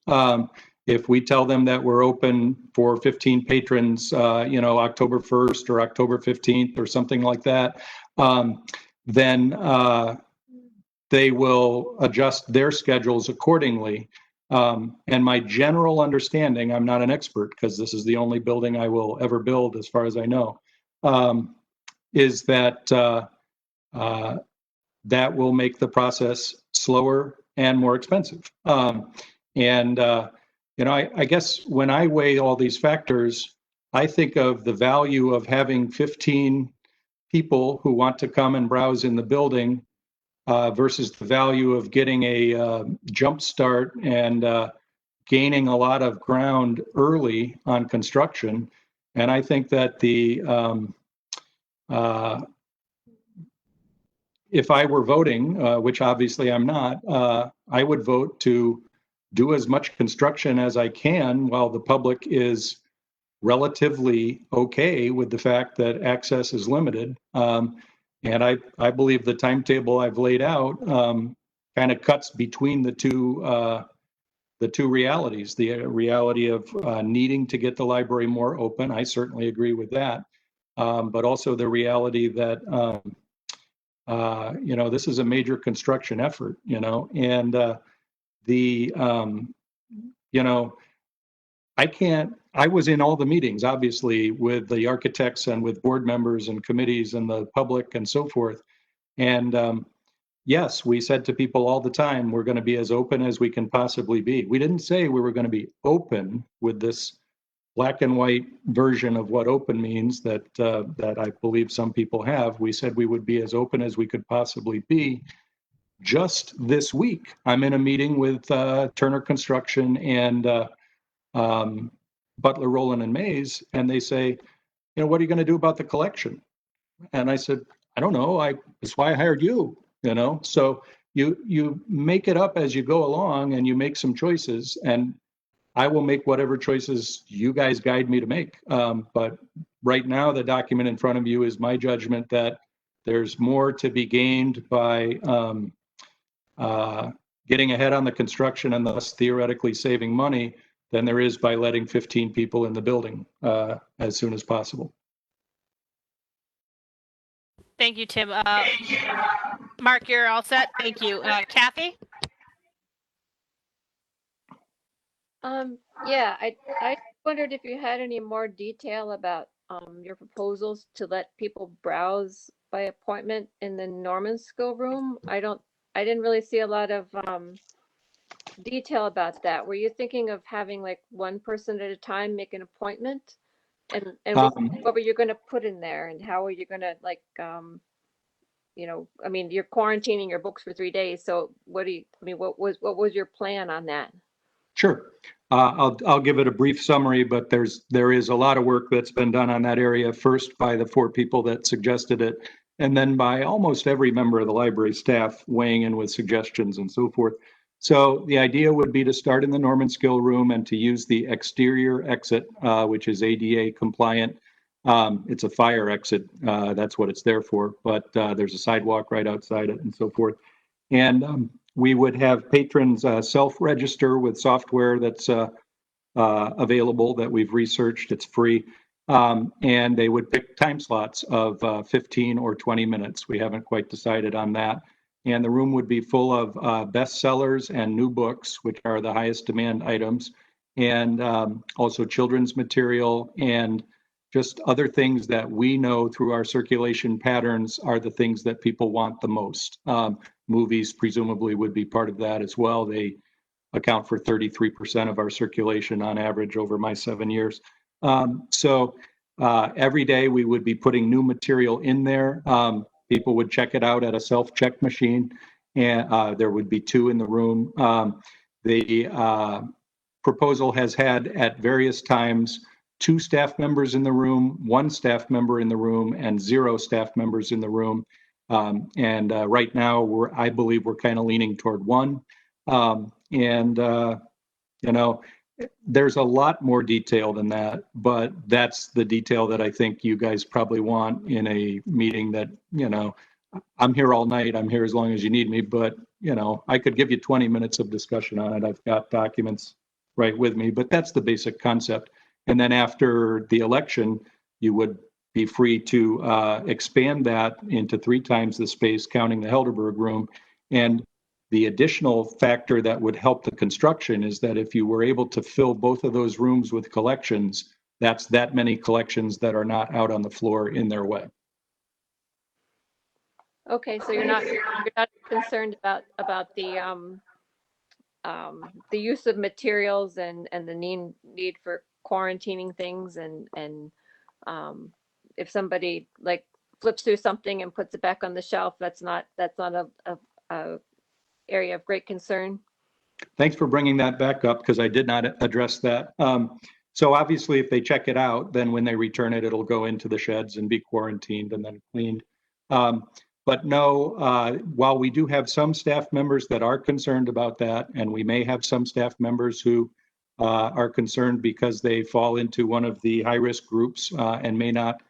If we tell them that we're open for 15 patrons, you know, October 1st or October 15th or something like that, then they will adjust their schedules accordingly. And my general understanding, I'm not an expert because this is the only building I will ever build as far as I know, is that that will make the process slower and more expensive. You know, I guess when I weigh all these factors, I think of the value of having 15 people who want to come and browse in the building versus the value of getting a jump start and gaining a lot of ground early on construction. And I think that the if I were voting, which obviously I'm not, I would vote to do as much construction as I can while the public is relatively okay with the fact that access is limited. And I believe the timetable I've laid out kind of cuts between the two realities. The reality of needing to get the library more open, I certainly agree with that. But also the reality that you know, this is a major construction effort, you know, and you know, I was in all the meetings, obviously, with the architects and with board members and committees and the public and so forth. And yes, we said to people all the time, we're going to be as open as we can possibly be. We didn't say we were going to be open with this black and white version of what open means that I believe some people have. We said we would be as open as we could possibly be. just this week, I'm in a meeting with Turner Construction and Butler, Rowland, and Mays, and they say, what are you going to do about the collection? And I said, I don't know. That's why I hired you. So you make it up as you go along, and you make some choices, and I will make whatever choices you guys guide me to make. But right now, the document in front of you is my judgment that there's more to be gained by getting ahead on the construction and thus theoretically saving money than there is by letting 15 people in the building as soon as possible. Thank you, Tim. Mark, you're all set. Thank you. Kathy? Yeah, I wondered if you had any more detail about your proposals to let people browse by appointment in the Norman School room. I didn't really see a lot of detail about that. Were you thinking of having like one person at a time make an appointment? And what were you going to put in there, and how are you going to you're quarantining your books for 3 days. So what was your plan on that? Sure. I'll give it a brief summary, but there is a lot of work that's been done on that area, first by the 4 people that suggested it, and then by almost every member of the library staff weighing in with suggestions and so forth. So the idea would be to start in the Norman Skill room and to use the exterior exit, which is ADA compliant. It's a fire exit. That's what it's there for. But there's a sidewalk right outside it and so forth. And we would have patrons self-register with software that's available that we've researched. It's free. And they would pick time slots of 15 or 20 minutes. We haven't quite decided on that. And the room would be full of bestsellers and new books, which are the highest demand items, and also children's material and just other things that we know through our circulation patterns are the things that people want the most. Movies presumably would be part of that as well. They account for 33% of our circulation on average over my 7 years. So every day we would be putting new material in there. People would check it out at a self-check machine, and there would be 2 in the room. The proposal has had at various times 2 staff members in the room, 1 staff member in the room, and 0 staff members in the room. Right now, I believe we're kind of leaning toward 1. There's a lot more detail than that, but that's the detail that I think you guys probably want in a meeting that, I'm here all night. I'm here as long as you need me, but, I could give you 20 minutes of discussion on it. I've got documents right with me, but that's the basic concept. And then after the election, you would be free to expand that into 3 times the space, counting the Helderberg room. And the additional factor that would help the construction is that if you were able to fill both of those rooms with collections, that's that many collections that are not out on the floor in their way. Okay, so you're not concerned about the use of materials and the need for quarantining things and if somebody like flips through something and puts it back on the shelf, that's not a area of great concern. Thanks for bringing that back up because I did not address that. So obviously if they check it out, then when they return it, it'll go into the sheds and be quarantined and then cleaned. But no, while we do have some staff members that are concerned about that, and we may have some staff members who are concerned because they fall into one of the high-risk groups and may not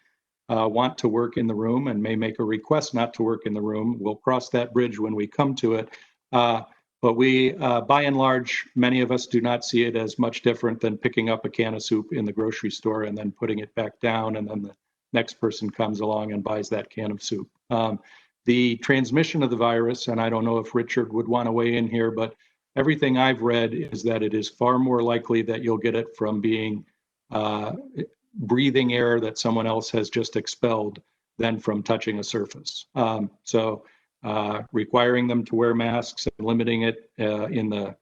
want to work in the room and may make a request not to work in the room. We'll cross that bridge when we come to it. But we, by and large, many of us do not see it as much different than picking up a can of soup in the grocery store and then putting it back down, and then the next person comes along and buys that can of soup. The transmission of the virus, and I don't know if Richard would want to weigh in here, but everything I've read is that it is far more likely that you'll get it from being breathing air that someone else has just expelled than from touching a surface. So requiring them to wear masks and limiting it in the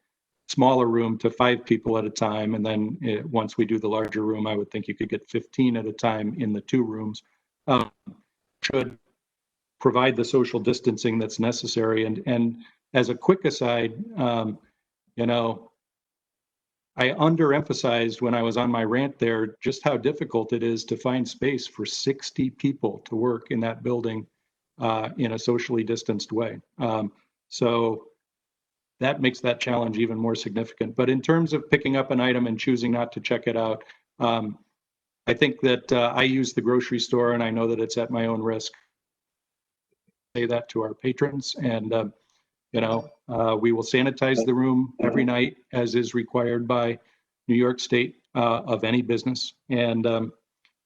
smaller room to 5 people at a time. And then once we do the larger room, I would think you could get 15 at a time in the 2 rooms. Should provide the social distancing that's necessary. And as a quick aside, you know, I underemphasized when I was on my rant there just how difficult it is to find space for 60 people to work in that building in a socially distanced way. So that makes that challenge even more significant. But in terms of picking up an item and choosing not to check it out, I think that I use the grocery store, and I know that it's at my own risk. Say that to our patrons, and you know, we will sanitize the room every night as is required by New York State of any business. And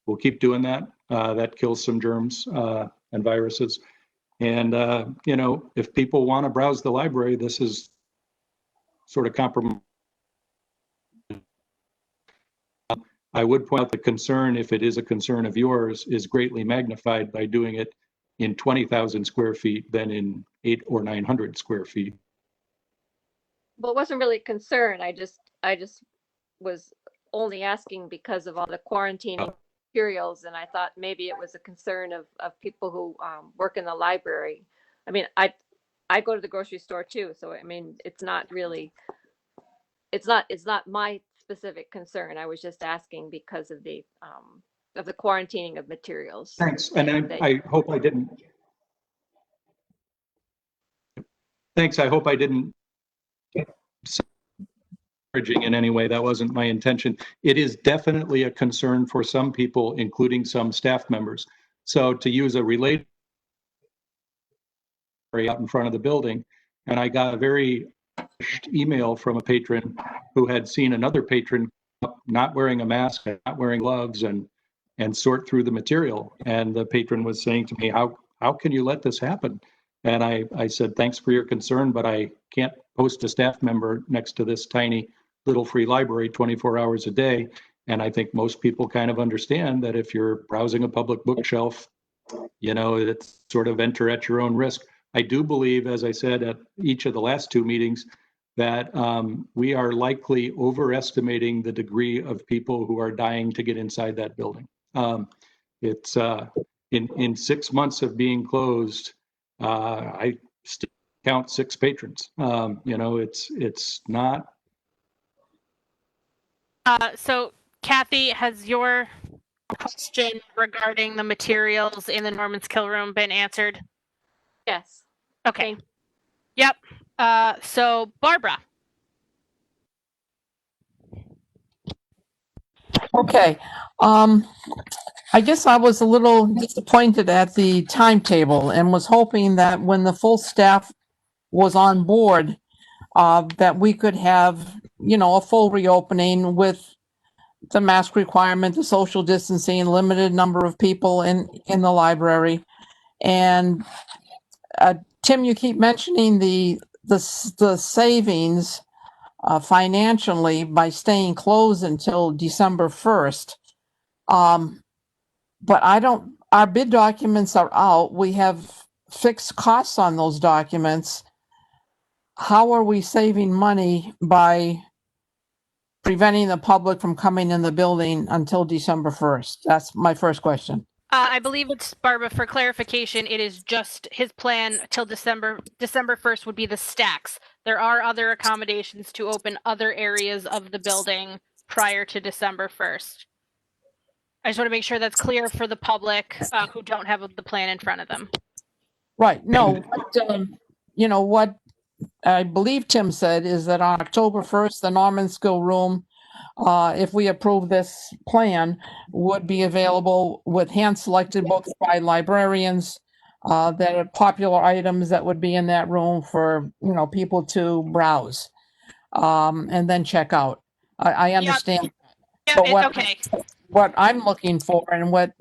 we'll keep doing that. That kills some germs and viruses. And, you know, if people want to browse the library, this is sort of compromise. I would point out the concern, if it is a concern of yours, is greatly magnified by doing it in 20,000 square feet than in 800 or 900 square feet. Well, it wasn't really a concern. I just was only asking because of all the quarantining materials, and I thought maybe it was a concern of people who work in the library. I mean, I go to the grocery store too, so I mean, it's not my specific concern. I was just asking because of the quarantining of materials. Thanks, and I hope I didn't. Thanks, I hope I didn't in any way. That wasn't my intention. It is definitely a concern for some people, including some staff members. So to use a related out in front of the building, and I got a very email from a patron who had seen another patron not wearing a mask, not wearing gloves, and sort through the material. And the patron was saying to me, how can you let this happen? And I said, thanks for your concern, but I can't post a staff member next to this tiny little free library 24 hours a day. And I think most people kind of understand that if you're browsing a public bookshelf, you know, it's sort of enter at your own risk. I do believe, as I said at each of the last two meetings, that we are likely overestimating the degree of people who are dying to get inside that building. It's in 6 months of being closed, I still count 6 patrons. You know, it's not. So Kathy, has your question regarding the materials in the Norman's Kill Room been answered? Yes. Okay. Yep. So Barbara. Okay. I guess I was a little disappointed at the timetable and was hoping that when the full staff was on board, that we could have, you know, a full reopening with the mask requirement, the social distancing, limited number of people in the library. And Tim, you keep mentioning the savings financially by staying closed until December 1st. But our bid documents are out. We have fixed costs on those documents. How are we saving money by preventing the public from coming in the building until December 1st? That's my first question. I believe it's Barbara. For clarification, it is just his plan till December 1st would be the stacks. There are other accommodations to open other areas of the building prior to December 1st. I just want to make sure that's clear for the public who don't have the plan in front of them. Right. No, you know, what I believe Tim said is that on October 1st, the Norman's Kill Room, if we approve this plan, would be available with hand-selected books by librarians that are popular items that would be in that room for, you know, people to browse and then check out. I understand. Yep, it's okay. What I'm looking for and what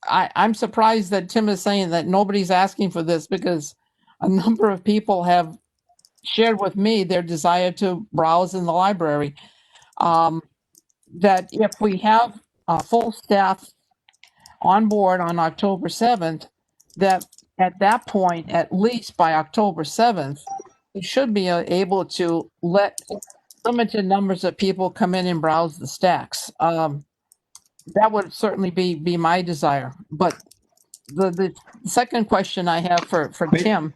I'm surprised that Tim is saying that nobody's asking for this, because a number of people have shared with me their desire to browse in the library. That if we have a full staff on board on October 7th, that at that point, at least by October 7th, we should be able to let limited numbers of people come in and browse the stacks. That would certainly be my desire. But the second question I have for Tim,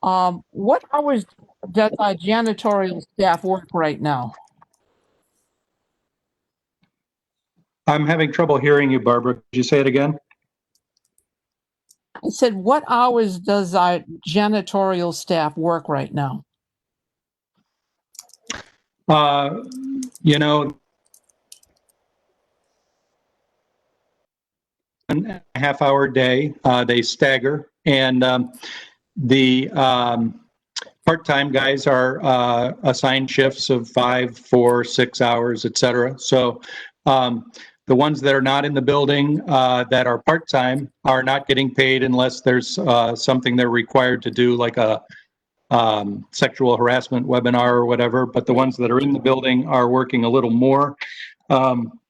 what hours does our janitorial staff work right now? I'm having trouble hearing you, Barbara. Could you say it again? I said, what hours does our janitorial staff work right now? You know, a half-hour day. They stagger, and the part-time guys are assigned shifts of 5, 4, 6 hours, et cetera. So the ones that are not in the building that are part-time are not getting paid unless there's something they're required to do, like a sexual harassment webinar or whatever. But the ones that are in the building are working a little more.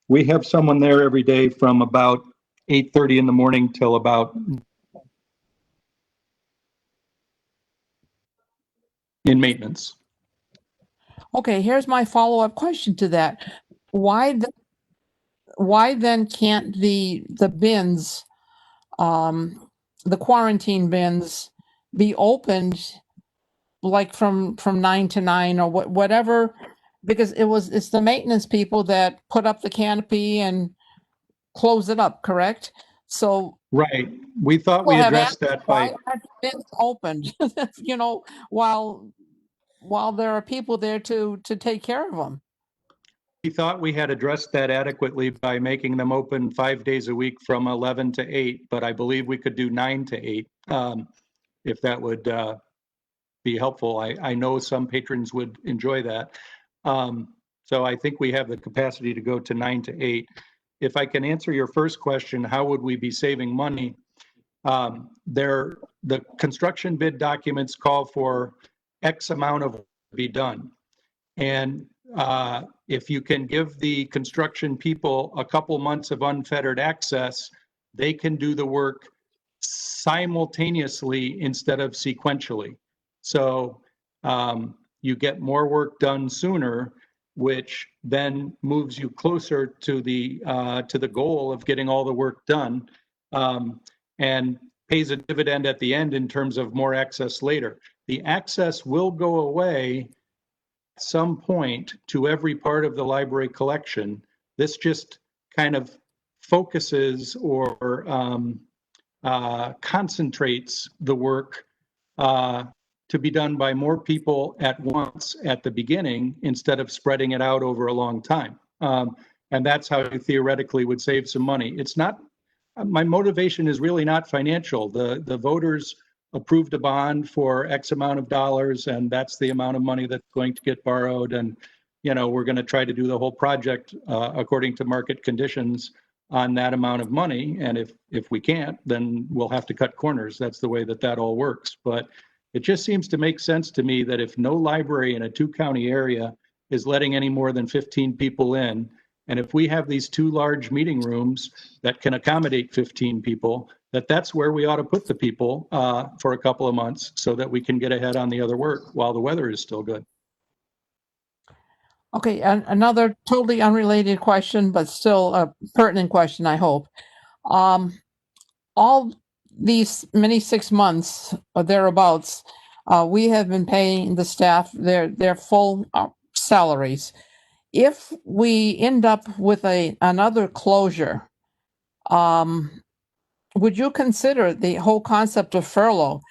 We have someone there every day from about 8:30 in the morning till about in maintenance. Okay, here's my follow-up question to that. Why then can't the bins, the quarantine bins, be opened like from 9 to 9 or whatever? Because it's the maintenance people that put up the canopy and close it up, correct? So Right. We thought we people have addressed asked, that why by, aren't the bins opened? You know, while there are people there to take care of them. we thought we had addressed that adequately by making them open 5 days a week from 11 to 8, but I believe we could do 9 to 8 if that would be helpful. I know some patrons would enjoy that. So I think we have the capacity to go to 9 to 8. If I can answer your first question, how would we be saving money? The construction bid documents call for X amount of work to be done. And if you can give the construction people a couple months of unfettered access, they can do the work simultaneously instead of sequentially. So you get more work done sooner, which then moves you closer to the goal of getting all the work done, and pays a dividend at the end in terms of more access later. The access will go away at some point to every part of the library collection. This just kind of focuses or concentrates the work to be done by more people at once at the beginning instead of spreading it out over a long time. And that's how you theoretically would save some money. It's not, my motivation is really not financial. The voters approved a bond for X amount of dollars, and that's the amount of money that's going to get borrowed. And, you know, we're going to try to do the whole project according to market conditions on that amount of money. And if we can't, then we'll have to cut corners. That's the way that all works. But it just seems to make sense to me that if no library in a 2-county area is letting any more than 15 people in, and if we have these 2 large meeting rooms that can accommodate 15 people, that's where we ought to put the people for a couple of months so that we can get ahead on the other work while the weather is still good. Okay, another totally unrelated question, but still a pertinent question, I hope. All these many 6 months or thereabouts, we have been paying the staff their full salaries. If we end up with another closure, would you consider the whole concept of furlough?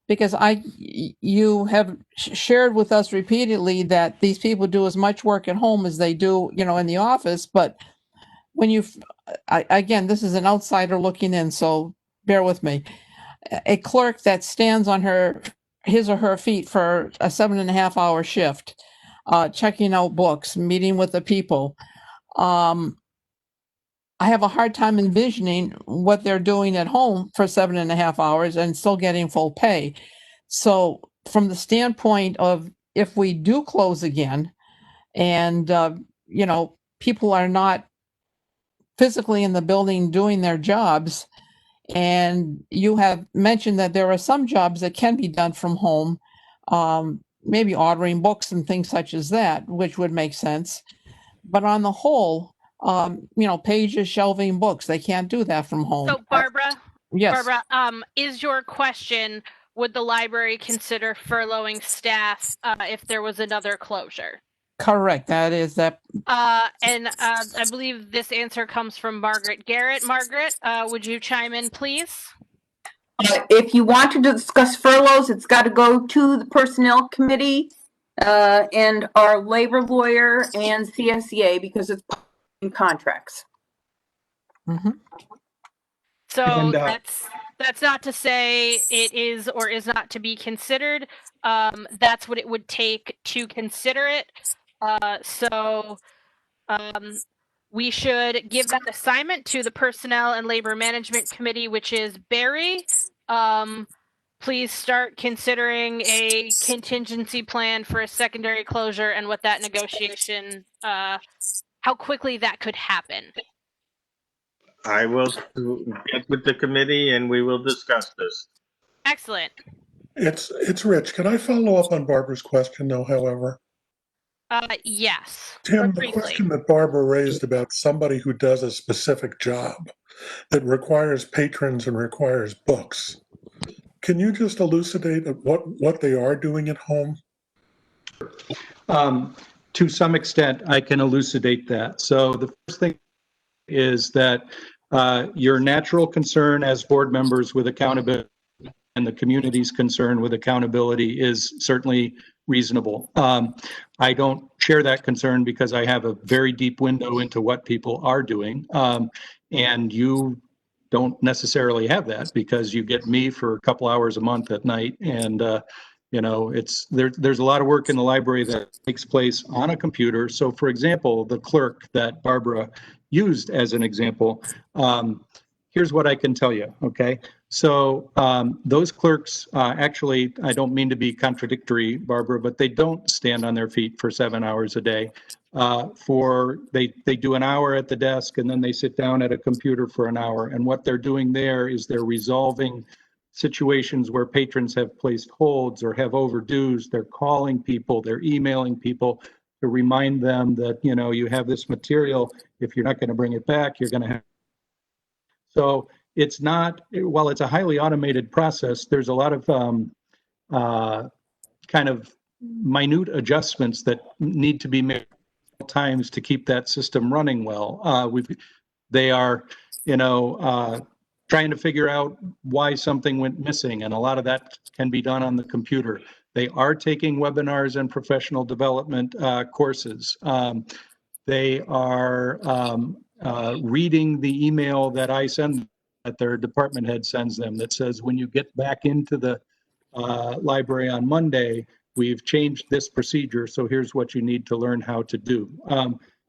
Because you have shared with us repeatedly that these people do as much work at home as they do, you know, in the office. But when again, this is an outsider looking in, so bear with me. A clerk that stands on his or her feet for a 7.5-hour shift, checking out books, meeting with the people. I have a hard time envisioning what they're doing at home for 7.5 hours and still getting full pay. So from the standpoint of if we do close again and, you know, people are not physically in the building doing their jobs, and you have mentioned that there are some jobs that can be done from home, maybe ordering books and things such as that, which would make sense. But on the whole, you know, pages, shelving books, they can't do that from home. So Barbara, Yes, Barbara, is your question, would the library consider furloughing staff if there was another closure? correct. That is that. I believe this answer comes from Margaret Garrett. Margaret, would you chime in, please? If you want to discuss furloughs, it's got to go to the Personnel Committee and our labor lawyer and CSEA because it's in contracts. Mhm. So And, that's not to say it is or is not to be considered. That's what it would take to consider it. We should give that assignment to the Personnel and Labor Management Committee, which is Barry. Please start considering a contingency plan for a secondary closure and what that negotiation, how quickly that could happen. I will get with the committee and we will discuss this. Excellent. It's Rich. Can I follow up on Barbara's question though, however? Yes. Tim, but the briefly. question that Barbara raised about somebody who does a specific job that requires patrons and requires books. Can you just elucidate what they are doing at home? To some extent, I can elucidate that. So the first thing is that your natural concern as board members with accountability and the community's concern with accountability is certainly reasonable. I don't share that concern because I have a very deep window into what people are doing. And you don't necessarily have that because you get me for a couple hours a month at night. And, you know, there's a lot of work in the library that takes place on a computer. So for example, the clerk that Barbara used as an example, here's what I can tell you, okay? So those clerks, actually, I don't mean to be contradictory, Barbara, but they don't stand on their feet for 7 hours a day. They do an hour at the desk and then they sit down at a computer for an hour. And what they're doing there is they're resolving situations where patrons have placed holds or have overdues. They're calling people, they're emailing people to remind them that, you know, you have this material. If you're not going to bring it back, you're going to have. So it's not, while it's a highly automated process, there's a lot of kind of minute adjustments that need to be made times to keep that system running well. They are, you know, trying to figure out why something went missing, and a lot of that can be done on the computer. They are taking webinars and professional development courses. They are reading the email that I send, that their department head sends them, that says, when you get back into the library on Monday, we've changed this procedure, so here's what you need to learn how to do.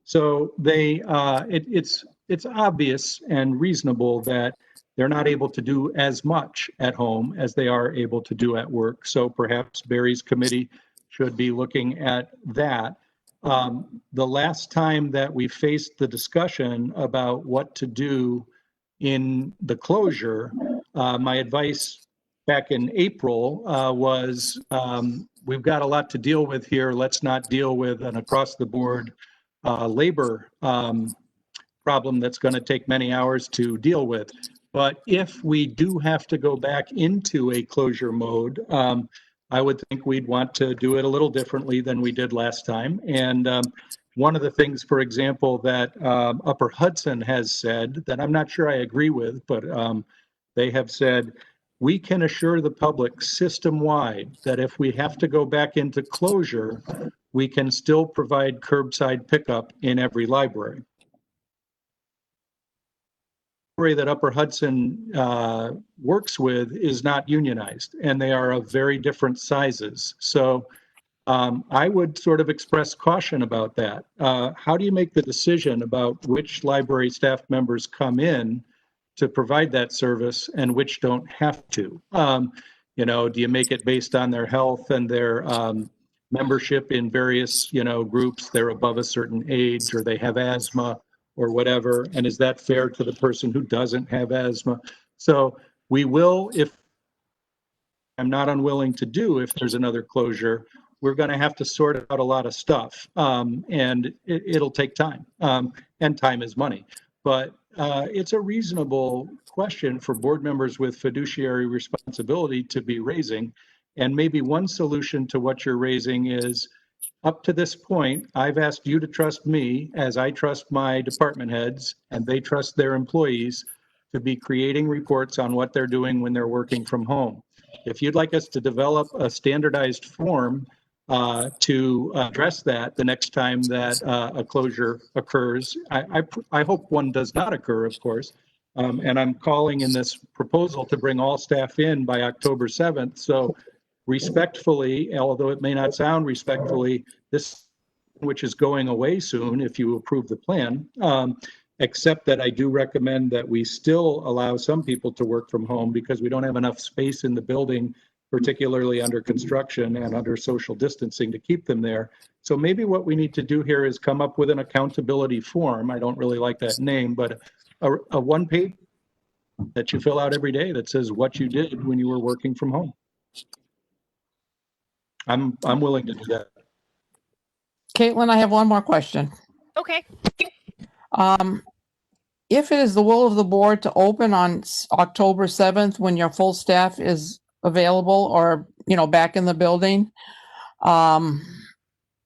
So it's obvious and reasonable that they're not able to do as much at home as they are able to do at work. So perhaps Barry's committee should be looking at that. The last time that we faced the discussion about what to do in the closure, my advice back in April was, we've got a lot to deal with here. Let's not deal with an across-the-board labor problem that's going to take many hours to deal with. But if we do have to go back into a closure mode, I would think we'd want to do it a little differently than we did last time. And one of the things, for example, that Upper Hudson has said that I'm not sure I agree with, but they have said, we can assure the public system-wide that if we have to go back into closure, we can still provide curbside pickup in every library. The library that Upper Hudson works with is not unionized, and they are of very different sizes. So I would sort of express caution about that. How do you make the decision about which library staff members come in to provide that service and which don't have to? You know, do you make it based on their health and their membership in various, you know, groups? They're above a certain age, or they have asthma or whatever. And is that fair to the person who doesn't have asthma? So we will, if I'm not unwilling to do, if there's another closure, we're going to have to sort out a lot of stuff, and it'll take time, and time is money. but it's a reasonable question for board members with fiduciary responsibility to be raising. And maybe one solution to what you're raising is, up to this point, I've asked you to trust me as I trust my department heads, and they trust their employees to be creating reports on what they're doing when they're working from home. If you'd like us to develop a standardized form to address that the next time that a closure occurs, I hope one does not occur, of course. And I'm calling in this proposal to bring all staff in by October 7th. So respectfully, although it may not sound respectfully, this, which is going away soon if you approve the plan, except that I do recommend that we still allow some people to work from home because we don't have enough space in the building, particularly under construction and under social distancing, to keep them there. So maybe what we need to do here is come up with an accountability form. I don't really like that name, but a one-page that you fill out every day that says what you did when you were working from home. I'm willing to do that. Caitlin, I have one more question. Okay. If it is the will of the board to open on October 7th, when your full staff is available or, back in the building,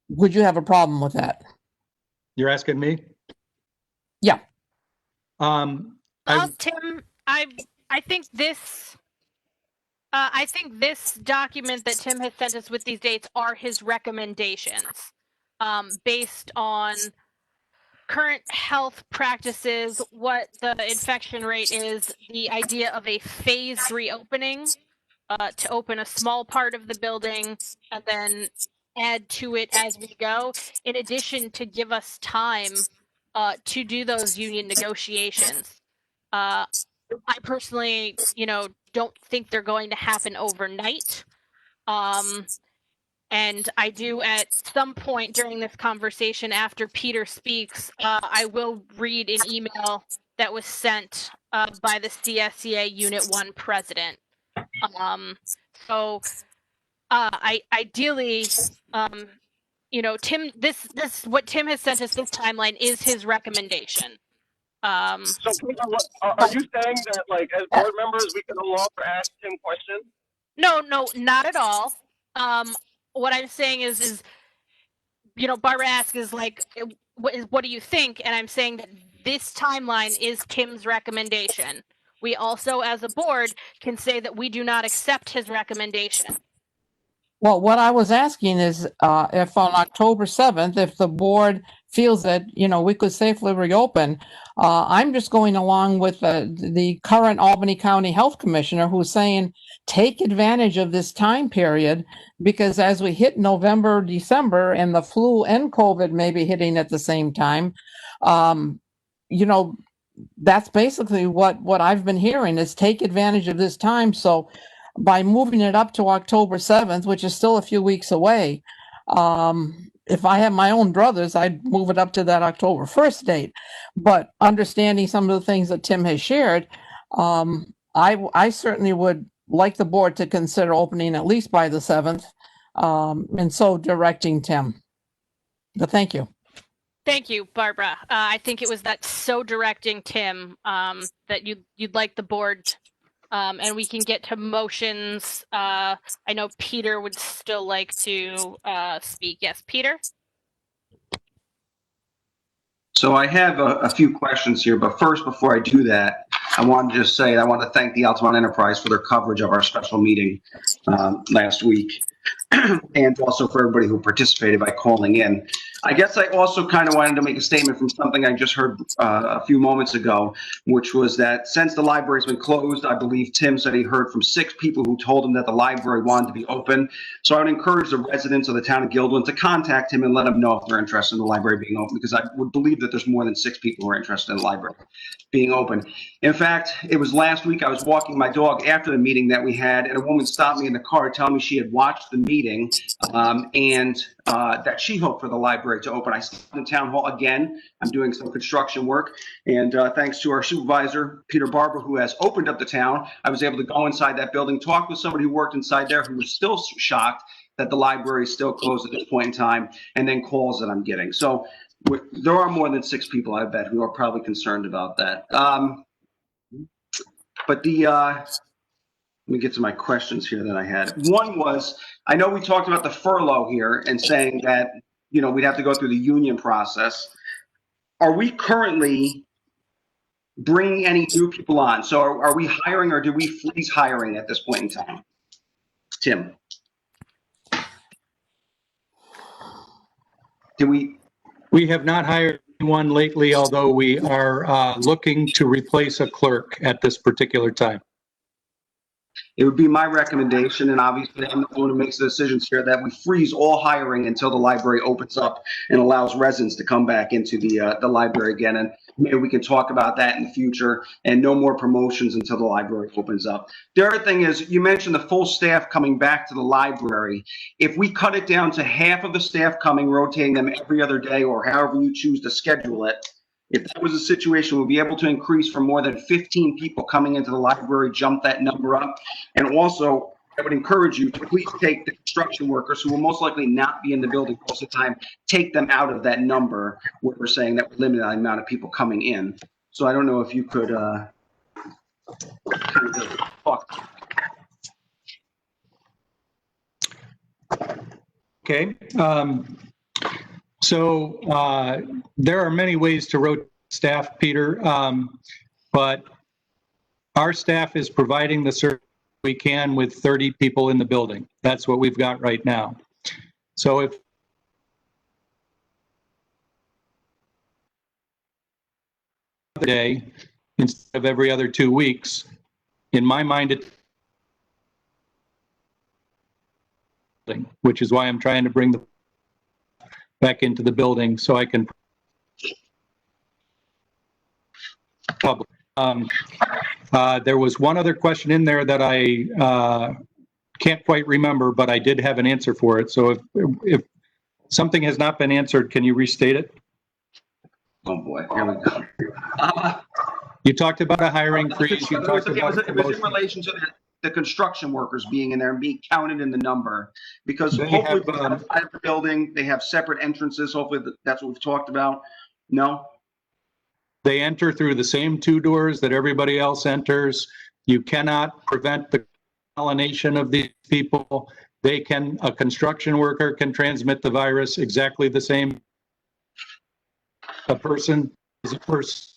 would you have a problem with that? You're asking me? Yeah. Tim, I think this document that Tim has sent us with these dates are his recommendations, based on current health practices, what the infection rate is, the idea of a phased reopening, to open a small part of the building and then add to it as we go, in addition to give us time to do those union negotiations. I personally, don't think they're going to happen overnight. And I do, at some point during this conversation, after Peter speaks, I will read an email that was sent by the CSEA Unit 1 president. Ideally, Tim, this what Tim has sent us, this timeline is his recommendation. So are you saying that, as board members, we can no longer ask Tim questions? No, not at all. What I'm saying is, Barbara asks is what do you think? And I'm saying that this timeline is Tim's recommendation. We also, as a board, can say that we do not accept his recommendation. Well, what I was asking is, if on October 7th, if the board feels that, we could safely reopen, I'm just going along with the current Albany County Health Commissioner, who's saying, take advantage of this time period, because as we hit November, December, and the flu and COVID may be hitting at the same time, that's basically what I've been hearing, is take advantage of this time. So by moving it up to October 7th, which is still a few weeks away, if I had my own druthers, I'd move it up to that October 1st date. But understanding some of the things that Tim has shared, I certainly would like the board to consider opening at least by the 7th, and so directing Tim. But thank you. Thank you, Barbara. I think it was that so directing Tim that you'd like the board, and we can get to motions. I know Peter would still like to speak. Yes, Peter? So I have a few questions here, but first, before I do that, I want to just say I want to thank the Altamont Enterprise for their coverage of our special meeting last week, and also for everybody who participated by calling in. I guess I also kind of wanted to make a statement from something I just heard a few moments ago, which was that since the library's been closed, I believe Tim said he heard from 6 people who told him that the library wanted to be open. So I would encourage the residents of the town of Guilderland to contact him and let him know if they're interested in the library being open, because I would believe that there's more than 6 people who are interested in the library being open. In fact, it was last week I was walking my dog after the meeting that we had, and a woman stopped me in the car telling me she had watched the meeting and that she hoped for the library to open. I stopped in town hall again. I'm doing some construction work, and thanks to our supervisor, Peter Barber, who has opened up the town, I was able to go inside that building, talk with somebody who worked inside there who was still shocked that the library is still closed at this point in time, and then calls that I'm getting. So There are more than 6 people, I bet, who are probably concerned about that. But let me get to my questions here that I had. One was, I know we talked about the furlough here and saying that, we'd have to go through the union process. Are we currently bringing any new people on? So are we hiring, or do we freeze hiring at this point in time? Tim? We have not hired anyone lately, although we are looking to replace a clerk at this particular time. It would be my recommendation, and obviously I'm the one who makes the decisions here, that we freeze all hiring until the library opens up and allows residents to come back into the library again. And maybe we can talk about that in the future, and no more promotions until the library opens up. The other thing is, you mentioned the full staff coming back to the library. If we cut it down to half of the staff coming, rotating them every other day, or however you choose to schedule it, if that was a situation, we'll be able to increase from more than 15 people coming into the library, jump that number up. And also, I would encourage you to please take the construction workers, who will most likely not be in the building most of the time, take them out of that number where we're saying that we're limiting the amount of people coming in. So I don't know if you could kind of talk. Okay. So there are many ways to rotate staff, Peter, but our staff is providing the service we can with 30 people in the building. That's what we've got right now. So if the day instead of every other 2 weeks, in my mind, which is why I'm trying to bring the back into the building so I can public. There was one other question in there that I can't quite remember, but I did have an answer for it. So if something has not been answered, can you restate it? Oh boy, here we go. You talked about a hiring freeze. You talked about it was in relation to the construction workers being in there and being counted in the number, because They hopefully have, inside the building, they have separate entrances. Hopefully that's what we've talked about. No? They enter through the same 2 doors that everybody else enters. You cannot prevent the pollination of these people. A construction worker can transmit the virus exactly the same. A person is a person.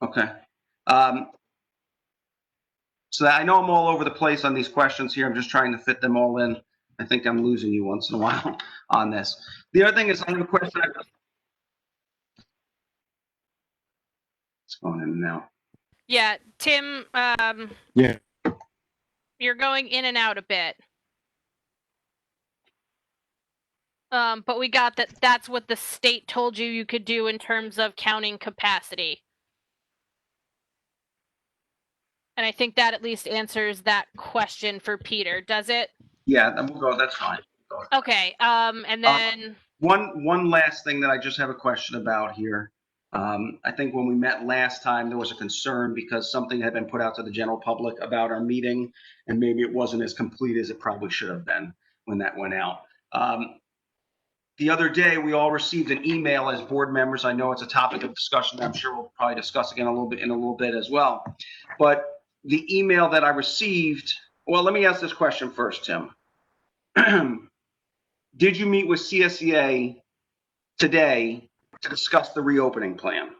Okay. So I know I'm all over the place on these questions here. I'm just trying to fit them all in. I think I'm losing you once in a while on this. The other thing is, I have a question. It's going in and out. Yeah, Tim, Yeah. you're going in and out a bit. But we got that that's what the state told you could do in terms of counting capacity. And I think that at least answers that question for Peter, does it? Yeah, then we'll go. That's fine. Okay, and then One last thing that I just have a question about here. I think when we met last time, there was a concern because something had been put out to the general public about our meeting, and maybe it wasn't as complete as it probably should have been when that went out. The other day, we all received an email as board members. I know it's a topic of discussion that I'm sure we'll probably discuss again in a little bit as well. But the email that I received, well, let me ask this question first, Tim. Did you meet with CSEA today to discuss the reopening plan?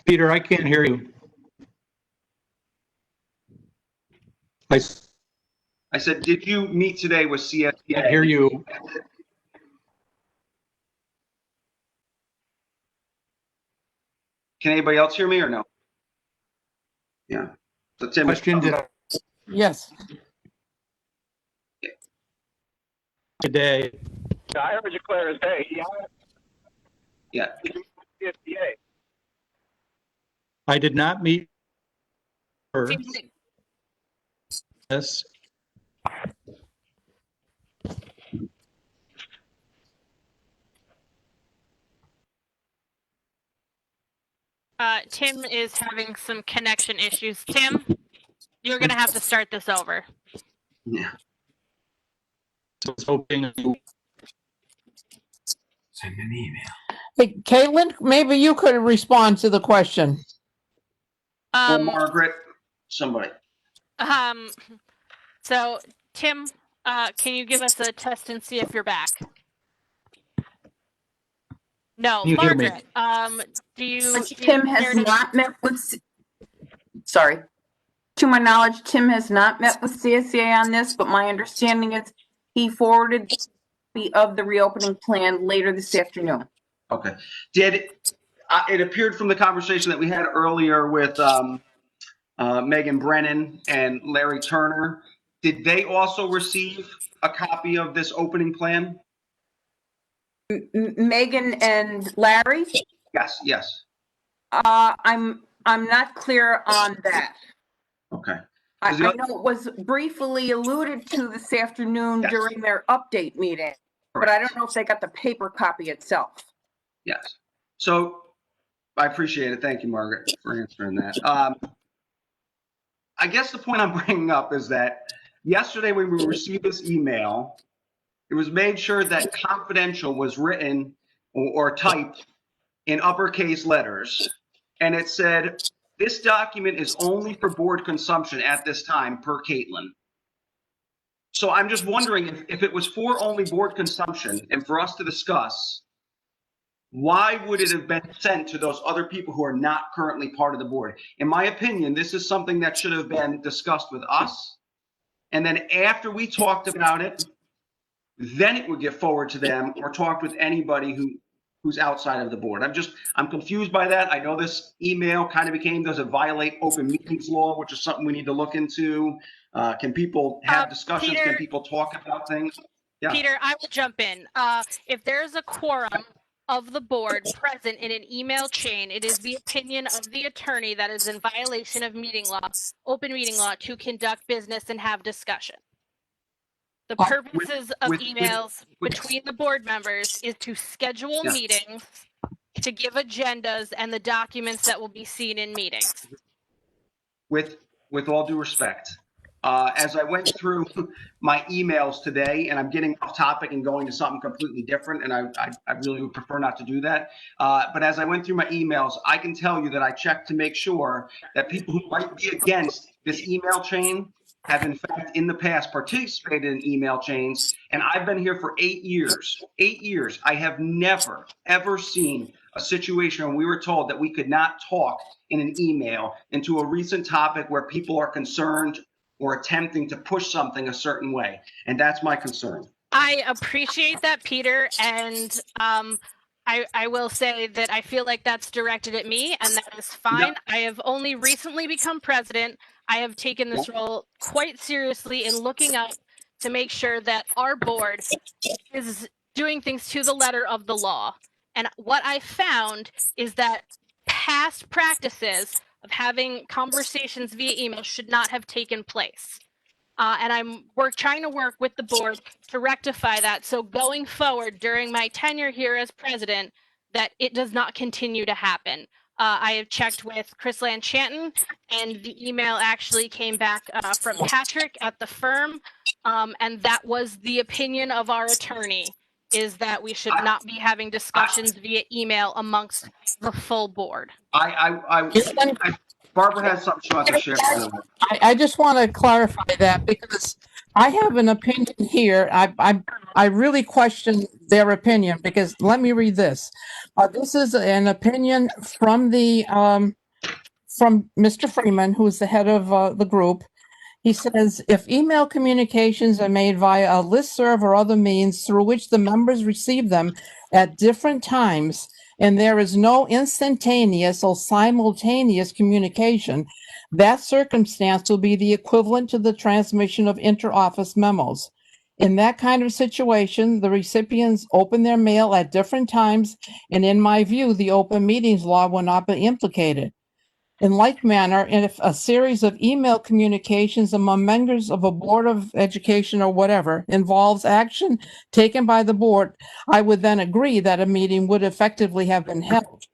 Peter, I can't hear you. I said, did you meet today with CSEA? I can't hear you. Can anybody else hear me or no? Yeah. So Tim, Question, did I Yes. today? Yeah, I heard you clear as day. yeah. CSBA. I did not meet her. Yes. Tim is having some connection issues. Tim? You're gonna have to start this over. Yeah. So I was hoping Send an email. Hey, Caitlin, maybe you could respond to the question. Or Margaret, somebody. So Tim, can you give us a test and see if you're back? No, Can you hear me? Margaret, do you Tim has not met with, sorry. To my knowledge, Tim has not met with CSEA on this, but my understanding is he forwarded of the reopening plan later this afternoon. Okay. It appeared from the conversation that we had earlier with Megan Brennan and Larry Turner, did they also receive a copy of this opening plan? Megan and Larry? Yes. I'm not clear on that. Okay. I know it was briefly alluded to this afternoon during their update meeting, but I don't know if they got the paper copy itself. Yes. So I appreciate it. Thank you, Margaret, for answering that. I guess the point I'm bringing up is that yesterday when we received this email, it was made sure that confidential was written or typed in uppercase letters. And it said, this document is only for board consumption at this time, per Caitlin. So I'm just wondering if it was for only board consumption and for us to discuss, why would it have been sent to those other people who are not currently part of the board? In my opinion, this is something that should have been discussed with us. And then after we talked about it, then it would get forward to them or talked with anybody who's outside of the board. I'm confused by that. I know this email kind of became, does it violate open meetings law, which is something we need to look into? Can people have discussions? Peter, can people talk about things? Yeah. Peter, I will jump in. If there's a quorum of the board present in an email chain, it is the opinion of the attorney that is in violation of meeting law, open meeting law, to conduct business and have discussion. The purposes of emails between the board members is to schedule meetings, to give agendas and the documents that will be seen in meetings. With all due respect, as I went through my emails today, and I'm getting off topic and going to something completely different, and I really would prefer not to do that. But as I went through my emails, I can tell you that I checked to make sure that people who might be against this email chain have in fact in the past participated in email chains. And I've been here for 8 years. 8 years. I have never, ever seen a situation where we were told that we could not talk in an email into a recent topic where people are concerned or attempting to push something a certain way. And that's my concern. I appreciate that, Peter. And I will say that I feel like that's directed at me, and that is fine. Yep. I have only recently become president. I have taken this role quite seriously in looking up to make sure that our board is doing things to the letter of the law. And what I found is that past practices of having conversations via email should not have taken place. And we're trying to work with the board to rectify that. So going forward during my tenure here as president, that it does not continue to happen. I have checked with Chris Lanchanton, and the email actually came back from Patrick at the firm. And that was the opinion of our attorney, is that we should not be having discussions via email amongst the full board. Barbara has something she wants to share. I just want to clarify that because I have an opinion here. I really question their opinion because let me read this. This is an opinion from from Mr. Freeman, who's the head of the group. He says, if email communications are made via a listserv or other means through which the members receive them at different times, and there is no instantaneous or simultaneous communication, that circumstance will be the equivalent to the transmission of inter-office memos. In that kind of situation, the recipients open their mail at different times, and in my view, the open meetings law will not be implicated. In like manner, if a series of email communications among members of a board of education or whatever involves action taken by the board, I would then agree that a meeting would effectively have been held.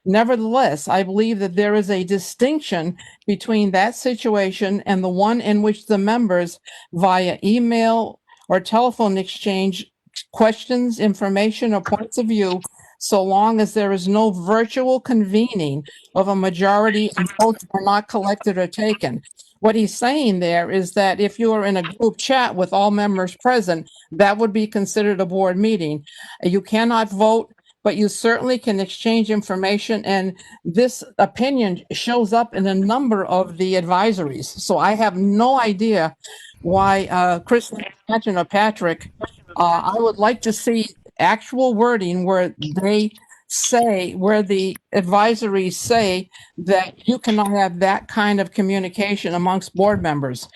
Nevertheless, I believe that there is a distinction between that situation and the one in which the members via email or telephone exchange questions, information, or points of view, so long as there is no virtual convening of a majority and votes are not collected or taken. What he's saying there is that if you are in a group chat with all members present, that would be considered a board meeting. You cannot vote, but you certainly can exchange information, and this opinion shows up in a number of the advisories. So I have no idea why Chris mentioned or Patrick. I would like to see actual wording where they say, where the advisories say that you cannot have that kind of communication amongst board members.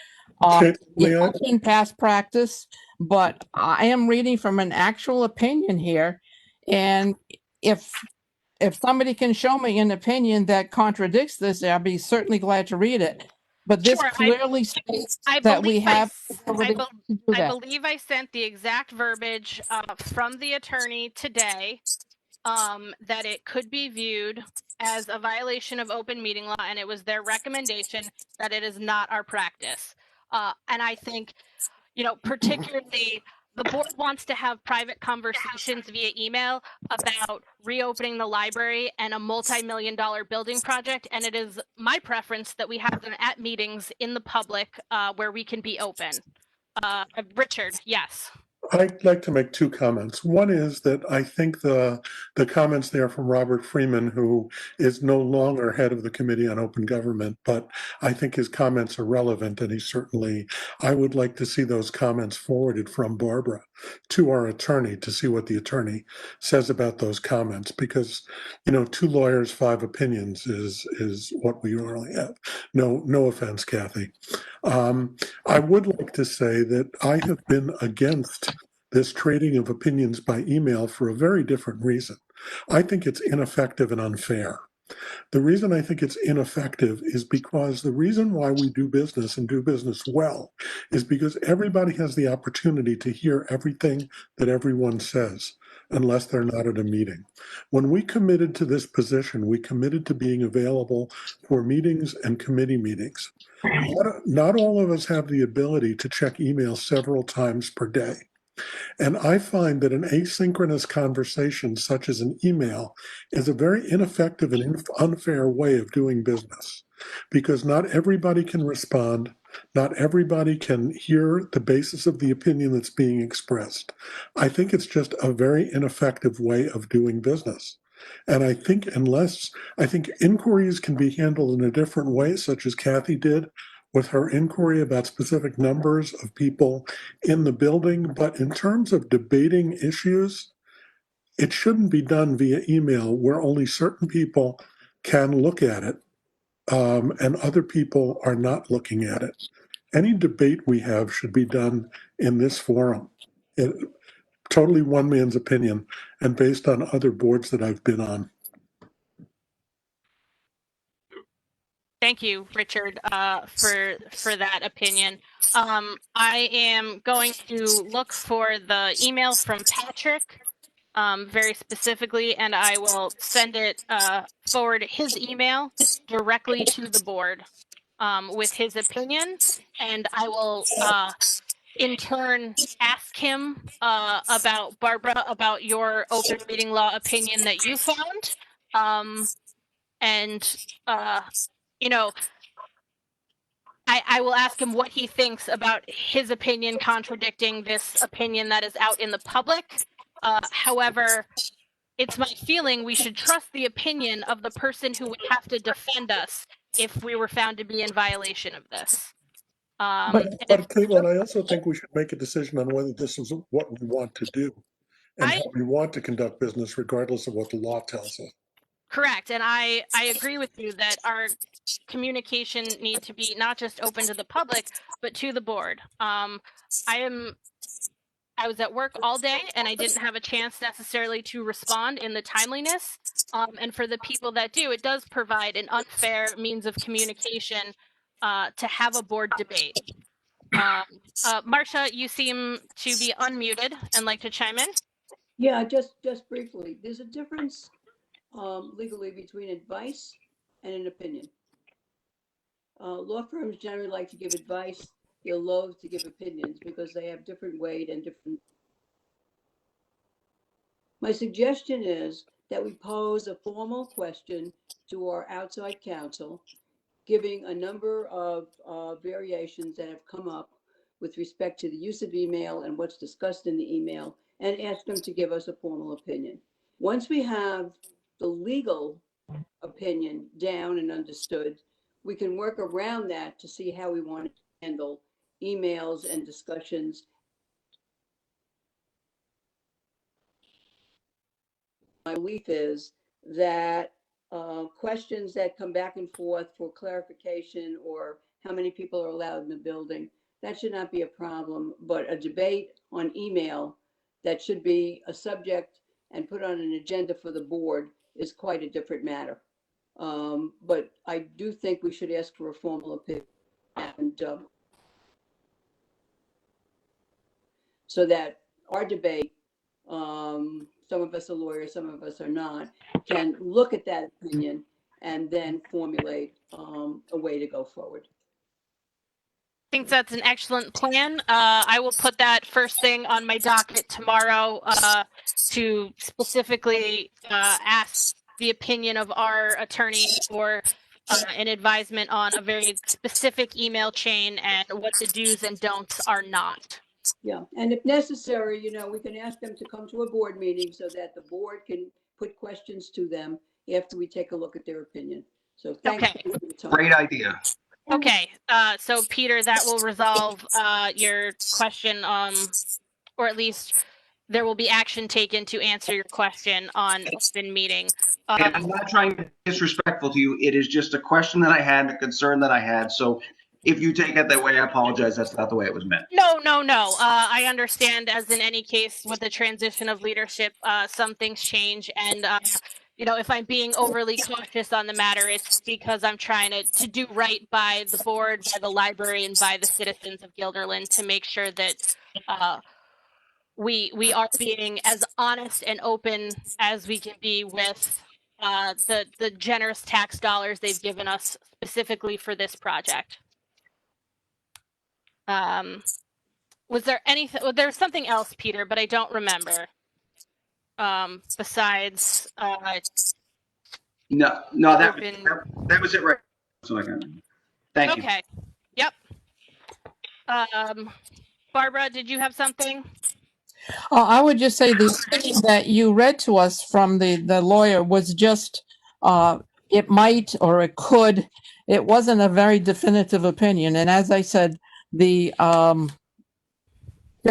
Okay, may It I- has been past practice, but I am reading from an actual opinion here. And if somebody can show me an opinion that contradicts this, I'll be certainly glad to read it. But this Sure, clearly states I that we believe I have s- authority I bel- to do I that. believe I sent the exact verbiage from the attorney today, that it could be viewed as a violation of open meeting law, and it was their recommendation that it is not our practice. And I think, particularly the board wants to have private conversations via email about reopening the library and a multi-million-dollar building project, and it is my preference that we have them at meetings in the public where we can be open. Richard, yes. I'd like to make two comments. One is that I think the comments there from Robert Freeman, who is no longer head of the Committee on Open Government, but I think his comments are relevant, and I would like to see those comments forwarded from Barbara to our attorney to see what the attorney says about those comments, because, two lawyers, 5 opinions is what we really have. No offense, Kathy. I would like to say that I have been against this trading of opinions by email for a very different reason. I think it's ineffective and unfair. The reason I think it's ineffective is because the reason why we do business and do business well is because everybody has the opportunity to hear everything that everyone says, unless they're not at a meeting. When we committed to this position, we committed to being available for meetings and committee meetings. Not all of us have the ability to check email several times per day. And I find that an asynchronous conversation, such as an email, is a very ineffective and unfair way of doing business, because not everybody can respond. Not everybody can hear the basis of the opinion that's being expressed. I think it's just a very ineffective way of doing business. And I think inquiries can be handled in a different way, such as Kathy did with her inquiry about specific numbers of people in the building. But in terms of debating issues, it shouldn't be done via email where only certain people can look at it, and other people are not looking at it. Any debate we have should be done in this forum. Totally one man's opinion and based on other boards that I've been on. Thank you, Richard, for that opinion. I am going to look for the email from Patrick, very specifically, and I will forward his email directly to the board with his opinion, and I will in turn ask him about Barbara, about your open meeting law opinion that you found, and I will ask him what he thinks about his opinion contradicting this opinion that is out in the public. However, it's my feeling we should trust the opinion of the person who would have to defend us if we were found to be in violation of this. But Caitlin, I also think we should make a decision on whether this is what we want to do and how we want to conduct business, regardless of what the law tells us. Correct. And I agree with you that our communication need to be not just open to the public, but to the board. I was at work all day and I didn't have a chance necessarily to respond in the timeliness. And for the people that do, it does provide an unfair means of communication to have a board debate. Marcia, you seem to be unmuted and like to chime in. Yeah, just briefly. There's a difference legally between advice and an opinion. Law firms generally like to give advice. They're loath to give opinions because they have different weight and different. My suggestion is that we pose a formal question to our outside counsel, giving a number of variations that have come up with respect to the use of email and what's discussed in the email, and ask them to give us a formal opinion. Once we have the legal opinion down and understood, we can work around that to see how we want to handle emails and discussions. My belief is that questions that come back and forth for clarification or how many people are allowed in the building, that should not be a problem, but a debate on email that should be a subject and put on an agenda for the board is quite a different matter. But I do think we should ask for a formal opinion, and so that our debate, some of us are lawyers, some of us are not, can look at that opinion and then formulate a way to go forward. I think that's an excellent plan. I will put that first thing on my docket tomorrow to specifically ask the opinion of our attorney or an advisement on a very specific email chain and what the do's and don'ts are not. Yeah, and if necessary, you know, we can ask them to come to a board meeting so that the board can put questions to them after we take a look at their opinion. So thank Okay. you for your time. Great idea. Okay, so Peter, that will resolve your question, or at least there will be action taken to answer your question on open meeting. And I'm not trying to be disrespectful to you. It is just a question that I had, a concern that I had. So if you take it that way, I apologize. That's not the way it was meant. No. I understand, as in any case with the transition of leadership, some things change, and you know, if I'm being overly cautious on the matter, it's because I'm trying to do right by the board, by the library, and by the citizens of Guilderland to make sure that we are being as honest and open as we can be with the generous tax dollars they've given us specifically for this project. Was there anything? Well, there was something else, Peter, but I don't remember. Besides, No, open. that was it, right? So I can. Thank you. Okay. Yep. Barbara, did you have something? I would just say the opinion that you read to us from the lawyer was just, it might or it could. It wasn't a very definitive opinion. And as I said, you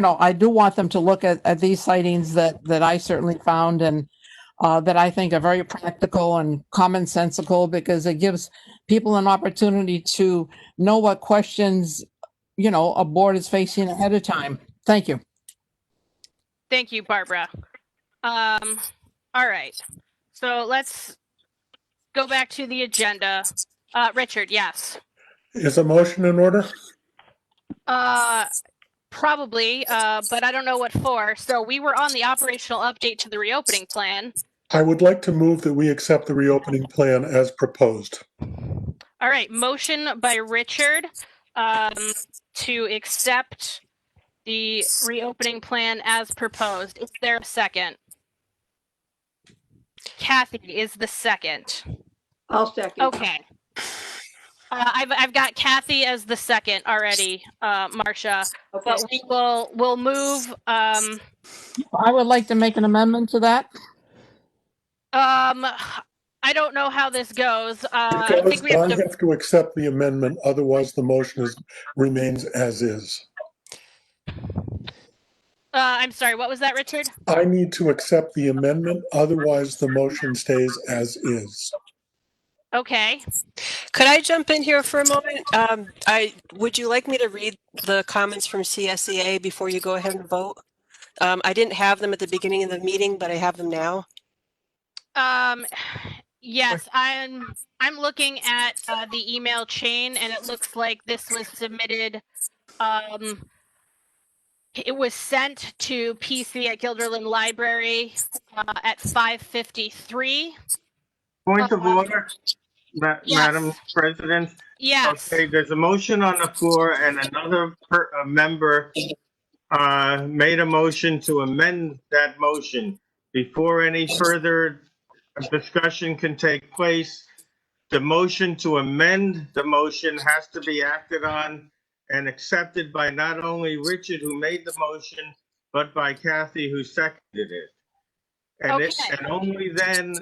know, I do want them to look at these sightings that I certainly found and that I think are very practical and commonsensical, because it gives people an opportunity to know what questions, you know, a board is facing ahead of time. Thank you. Thank you, Barbara. All right. So let's go back to the agenda. Richard, yes. Is a motion in order? Probably, but I don't know what for. So we were on the operational update to the reopening plan. I would like to move that we accept the reopening plan as proposed. All right, motion by Richard to accept the reopening plan as proposed. Is there a second? Kathy is the second. I'll second. Okay. I've got Kathy as the second already, Marcia. Okay. But we'll move. I would like to make an amendment to that. I don't know how this goes. I think we have I have to accept the amendment, otherwise the motion remains as is. I'm sorry, what was that, Richard? I need to accept the amendment, otherwise the motion stays as is. Okay. Could I jump in here for a moment? Would you like me to read the comments from CSEA before you go ahead and vote? I didn't have them at the beginning of the meeting, but I have them now. Yes, I'm looking at the email chain, and it looks like this was submitted. It was sent to PC at Guilderland Library at 5:53. Point of order, Yes. Madam President. Yes. Okay, there's a motion on the floor and another member made a motion to amend that motion. Before any further discussion can take place, the motion to amend the motion has to be acted on and accepted by not only Richard, who made the motion, but by Kathy, who seconded it. And Okay. and only then,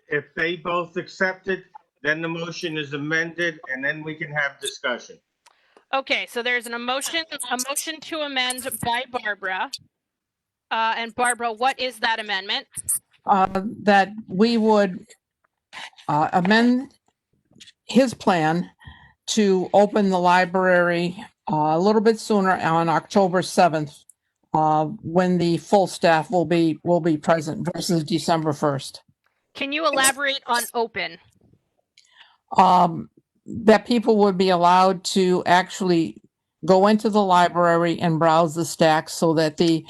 if they both accept it, then the motion is amended, and then we can have discussion. Okay, so there's a motion to amend by Barbara. And Barbara, what is that amendment? That we would amend his plan to open the library a little bit sooner on October 7th, when the full staff will be present versus December 1st. Can you elaborate on open? That people would be allowed to actually go into the library and browse the stacks so that the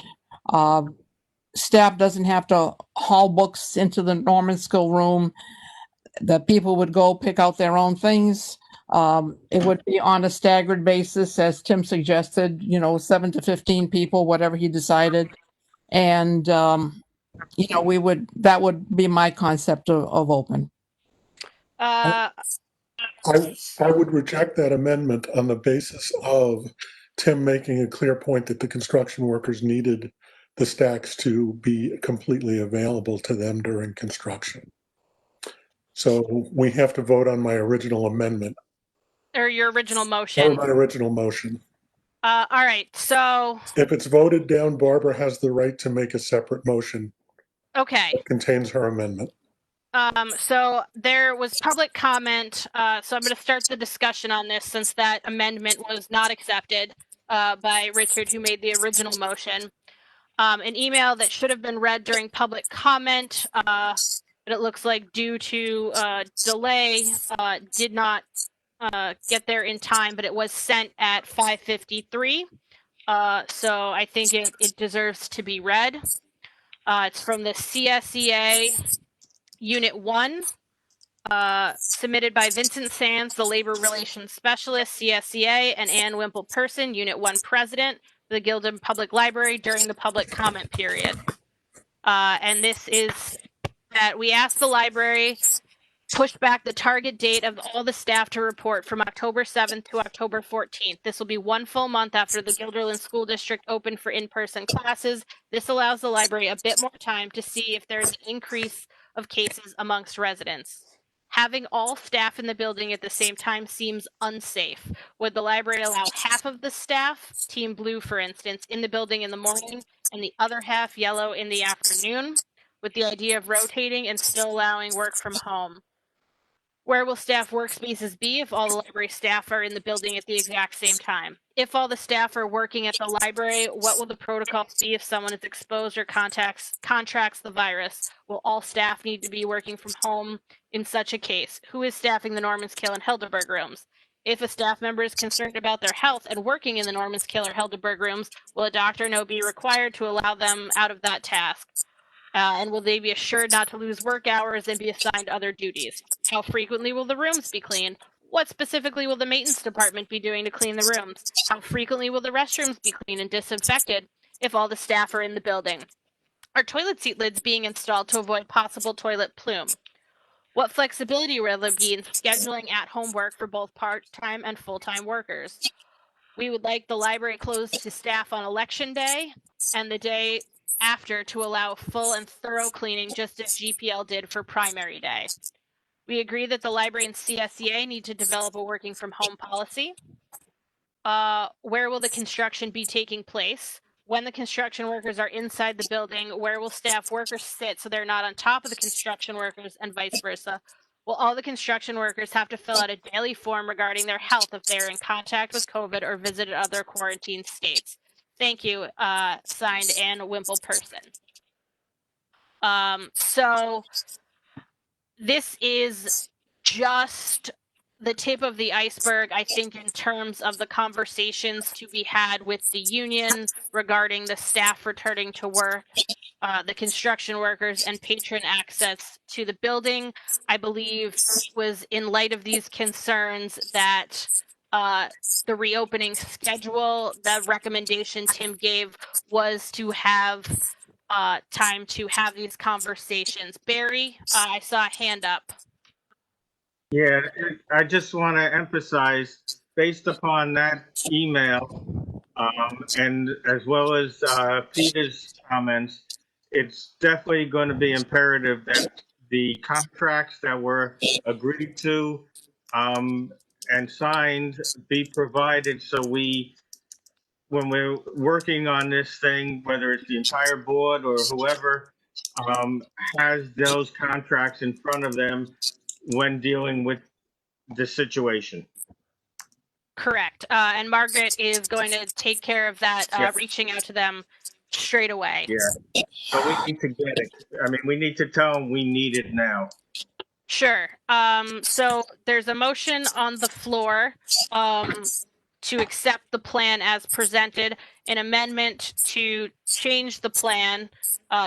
staff doesn't have to haul books into the Norman Skill room, that people would go pick out their own things. It would be on a staggered basis, as Tim suggested, 7 to 15 people, whatever he decided. And, that would be my concept of open. I would reject that amendment on the basis of Tim making a clear point that the construction workers needed the stacks to be completely available to them during construction. So we have to vote on my original amendment. Or your original Or motion? my original motion. All right, so, If it's voted down, Barbara has the right to make a separate motion okay. that contains her amendment. So there was public comment, so I'm going to start the discussion on this since that amendment was not accepted by Richard, who made the original motion. An email that should have been read during public comment, but it looks like due to delay, did not get there in time, but it was sent at 5:53. So I think it deserves to be read. It's from the CSEA Unit 1, submitted by Vincent Sands, the Labor Relations Specialist, CSEA, and Ann Wimple-Person, Unit 1 President, the Gildan Public Library during the public comment period. And this is that we asked the library push back the target date of all the staff to report from October 7th to October 14th. This will be 1 full month after the Guilderland School District opened for in-person classes. This allows the library a bit more time to see if there's an increase of cases amongst residents. Having all staff in the building at the same time seems unsafe. Would the library allow half of the staff, Team Blue for instance, in the building in the morning and the other half, Yellow, in the afternoon, with the idea of rotating and still allowing work from home? Where will staff workspaces be if all the library staff are in the building at the exact same time? If all the staff are working at the library, what will the protocols be if someone is exposed or contracts the virus? Will all staff need to be working from home in such a case? Who is staffing the Normanskill and Helderberg rooms? If a staff member is concerned about their health and working in the Normanskill or Helderberg rooms, will a doctor note be required to allow them out of that task? And will they be assured not to lose work hours and be assigned other duties? How frequently will the rooms be cleaned? What specifically will the maintenance department be doing to clean the rooms? How frequently will the restrooms be cleaned and disinfected if all the staff are in the building? Are toilet seat lids being installed to avoid possible toilet plume? What flexibility will there be in scheduling at-home work for both part-time and full-time workers? We would like the library closed to staff on election day and the day after to allow full and thorough cleaning, just as GPL did for primary day. We agree that the library and CSEA need to develop a working from home policy. Where will the construction be taking place? When the construction workers are inside the building, where will staff workers sit so they're not on top of the construction workers and vice versa? Will all the construction workers have to fill out a daily form regarding their health if they're in contact with COVID or visited other quarantine states? Thank you, signed Ann Wimple-Person. So this is just the tip of the iceberg, I think, in terms of the conversations to be had with the union regarding the staff returning to work the construction workers and patron access to the building. I believe it was in light of these concerns that the reopening schedule, the recommendation Tim gave was to have time to have these conversations. Barry, I saw a hand up. Yeah, I just want to emphasize, based upon that email, and as well as Peter's comments, it's definitely going to be imperative that the contracts that were agreed to and signed be provided, so when we're working on this thing, whether it's the entire board or whoever has those contracts in front of them when dealing with the situation. Correct. And Margaret is going to take care of that, Yeah. reaching out to them straight away. Yeah. So we need to get it. I mean, we need to tell them we need it now. Sure. So there's a motion on the floor to accept the plan as presented. An amendment to change the plan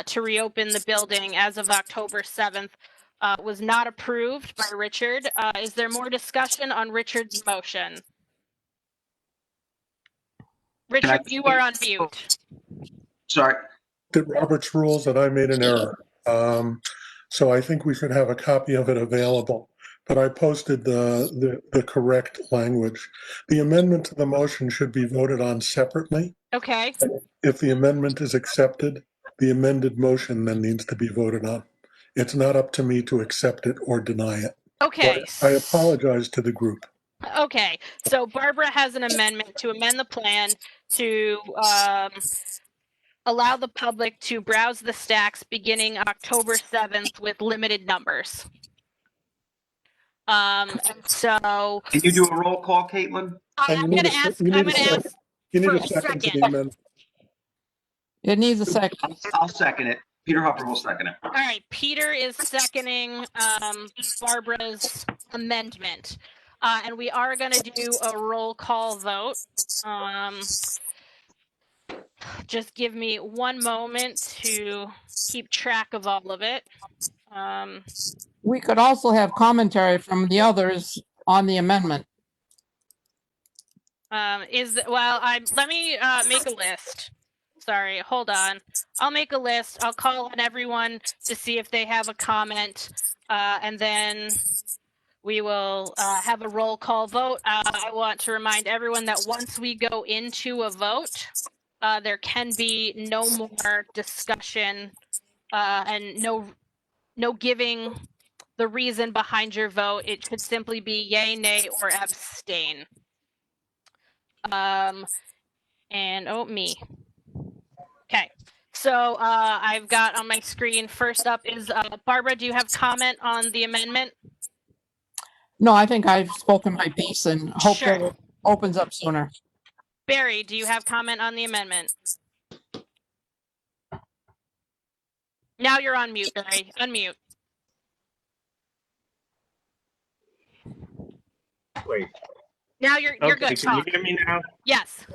to reopen the building as of October 7th was not approved by Richard. Is there more discussion on Richard's motion? Richard, you are on mute. Sorry. Did Robert's rules that I made an error. So I think we should have a copy of it available. But I posted the correct language. The amendment to the motion should be voted on separately. Okay. If the amendment is accepted, the amended motion then needs to be voted on. It's not up to me to accept it or deny it. Okay. But I apologize to the group. Okay. So Barbara has an amendment to amend the plan to allow the public to browse the stacks beginning October 7th with limited numbers. And so Can you do a roll call, Caitlin? I'm going to ask. You I'm need going to ask. You need for a a second to second. the amendment. It needs a second. I'll second it. Peter Hopper will second it. All right. Peter is seconding Barbara's amendment. And we are going to do a roll call vote. Just give me one moment to keep track of all of it. We could also have commentary from the others on the amendment. Let me make a list. Sorry, hold on. I'll make a list. I'll call on everyone to see if they have a comment, and then we will have a roll call vote. I want to remind everyone that once we go into a vote, there can be no more discussion and no giving the reason behind your vote. It should simply be yay, nay, or abstain. Me. Okay, so I've got on my screen, first up is Barbara, do you have comment on the amendment? No, I think I've spoken my piece and hope Sure. that it opens up sooner. Barry, do you have comment on the amendment? Now you're on mute, Barry. Unmute. Wait. Now you're Okay, good. can you Talk. hear me now? Yes.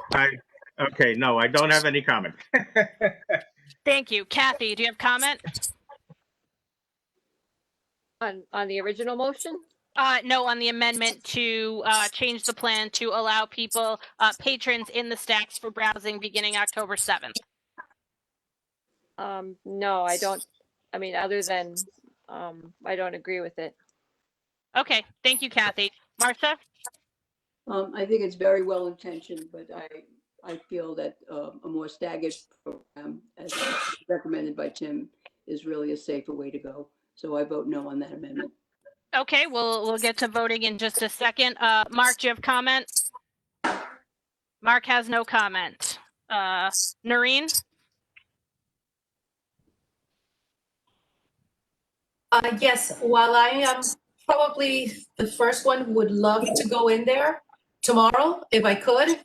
Okay, no, I don't have any comment. Thank you. Kathy, do you have comment? On the original motion? No, on the amendment to change the plan to allow people, patrons in the stacks for browsing beginning October 7th. No, I don't. I mean, other than, I don't agree with it. Okay, thank you, Kathy. Martha? I think it's very well intentioned, but I feel that a more staggered program, as recommended by Tim, is really a safer way to go. So I vote no on that amendment. Okay, we'll get to voting in just a second. Mark, do you have comment? Mark has no comment. Noreen? Yes, while I am probably the first one who would love to go in there tomorrow, if I could,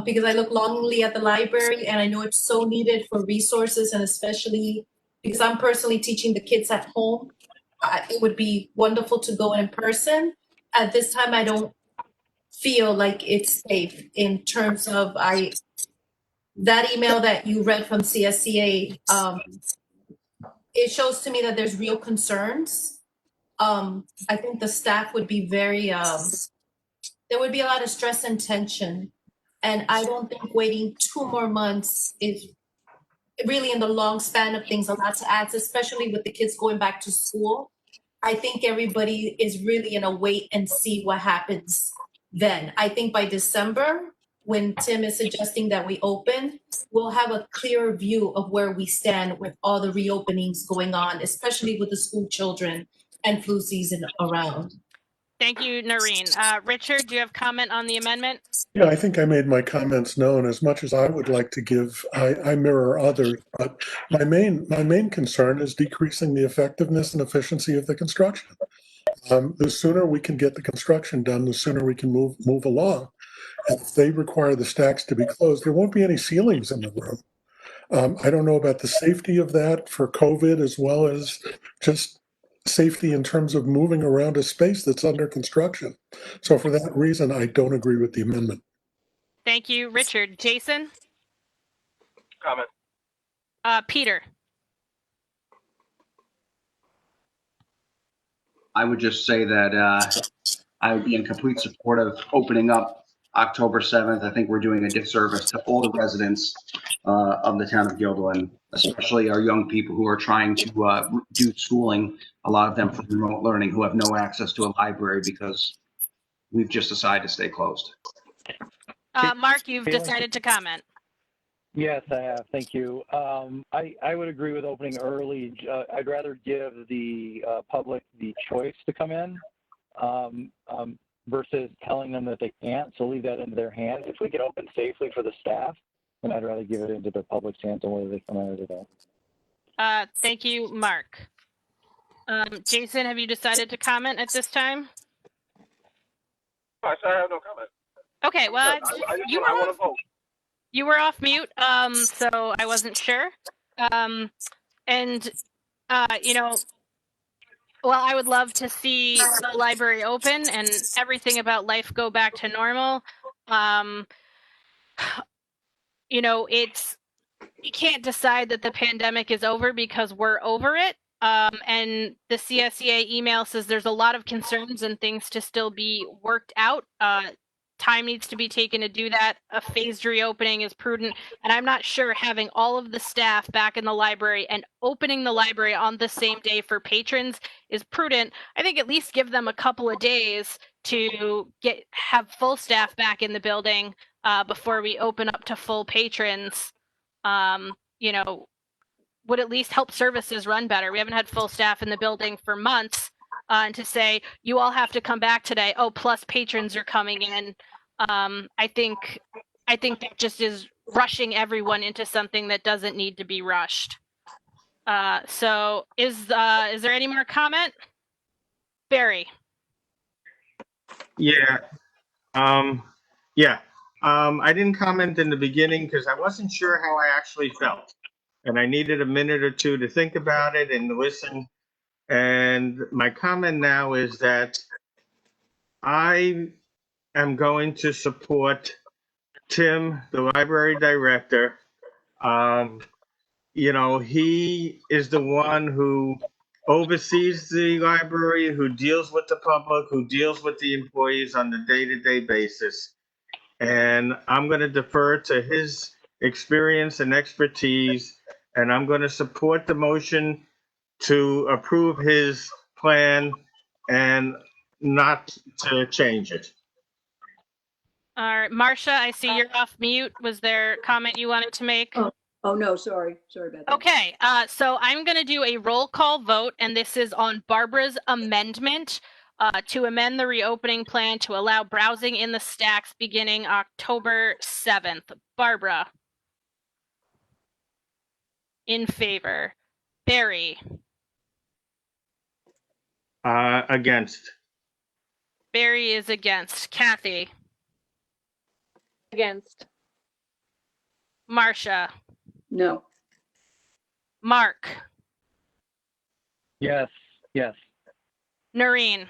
because I look longingly at the library and I know it's so needed for resources, and especially because I'm personally teaching the kids at home. It would be wonderful to go in person. At this time, I don't feel like it's safe in terms of that email that you read from CSCA, it shows to me that there's real concerns. I think the staff would be very, there would be a lot of stress and tension. And I don't think waiting 2 more months is really, in the long span of things, a lot to add, especially with the kids going back to school. I think everybody is really in a wait and see what happens then. I think by December, when Tim is suggesting that we open, we'll have a clearer view of where we stand with all the reopenings going on, especially with the school children and flu season around. Thank you, Noreen. Richard, do you have comment on the amendment? Yeah, I think I made my comments known. As much as I would like to give, I mirror others, but my main concern is decreasing the effectiveness and efficiency of the construction. The sooner we can get the construction done, the sooner we can move along. If they require the stacks to be closed, there won't be any ceilings in the room. I don't know about the safety of that for COVID, as well as just safety in terms of moving around a space that's under construction. So for that reason, I don't agree with the amendment. Thank you, Richard. Jason? Comment. Peter? I would just say that I would be in complete support of opening up October 7th. I think we're doing a disservice to all the residents of the town of Guilderland, especially our young people who are trying to do schooling, a lot of them for remote learning, who have no access to a library because we've just decided to stay closed. Mark, you've decided to comment. Yes, I have. Thank you. I would agree with opening early. I'd rather give the public the choice to come in versus telling them that they can't. So leave that into their hands. If we can open safely for the staff, then I'd rather give it into the public's hands on whether they come in or they don't. Thank you, Mark. Jason, have you decided to comment at this time? I have no comment. Okay, well, I want to vote. you were off mute, so I wasn't sure. You know, well, I would love to see the library open and everything about life go back to normal. You know, you can't decide that the pandemic is over because we're over it. And the CSEA email says there's a lot of concerns and things to still be worked out. Time needs to be taken to do that. A phased reopening is prudent. And I'm not sure having all of the staff back in the library and opening the library on the same day for patrons is prudent. I think at least give them a couple of days to have full staff back in the building before we open up to full patrons. You know, would at least help services run better. We haven't had full staff in the building for months. And to say, you all have to come back today. Oh, plus patrons are coming in. I think that just is rushing everyone into something that doesn't need to be rushed. So is there any more comment? Barry? Yeah. I didn't comment in the beginning because I wasn't sure how I actually felt. And I needed a minute or two to think about it and listen. And my comment now is that I am going to support Tim, the library director. You know, he is the one who oversees the library, who deals with the public, who deals with the employees on the day-to-day basis. And I'm going to defer to his experience and expertise, and I'm going to support the motion to approve his plan and not to change it. All right, Marcia, I see you're off mute. Was there a comment you wanted to make? Oh, no, sorry about that. Okay, so I'm going to do a roll call vote, and this is on Barbara's amendment to amend the reopening plan to allow browsing in the stacks beginning October 7th. Barbara? In favor. Barry? Against. Barry is against. Kathy? Against. Marcia? No. Mark? Yes. Noreen?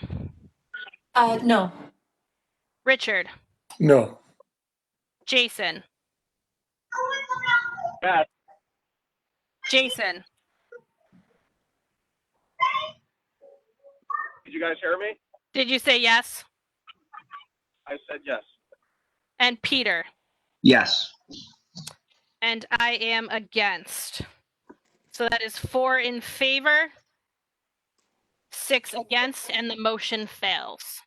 No. Richard? No. Jason? Yes. Jason, Did you guys hear me? did you say yes? I said yes. And Peter, Yes. and I am against. So that is 4 in favor, 6 against, and the motion fails.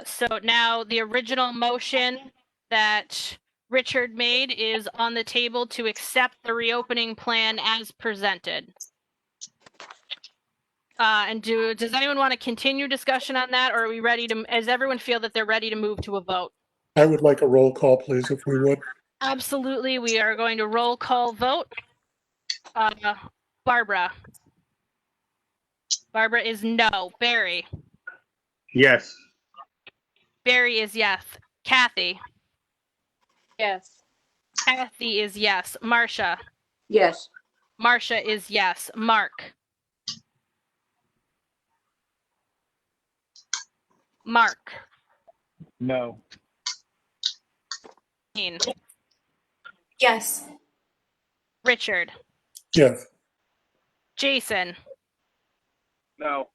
So now the original motion that Richard made is on the table to accept the reopening plan as presented. And does anyone want to continue discussion on that, or are we ready to, does everyone feel that they're ready to move to a vote? I would like a roll call, please, if we would. Absolutely, we are going to roll call vote. Barbara. Barbara is no. Barry. Yes. Barry is yes. Kathy. Yes. Kathy is yes. Marcia. Yes. Marcia is yes. Mark. Mark. No. Yes. Richard. Yes. Jason. No.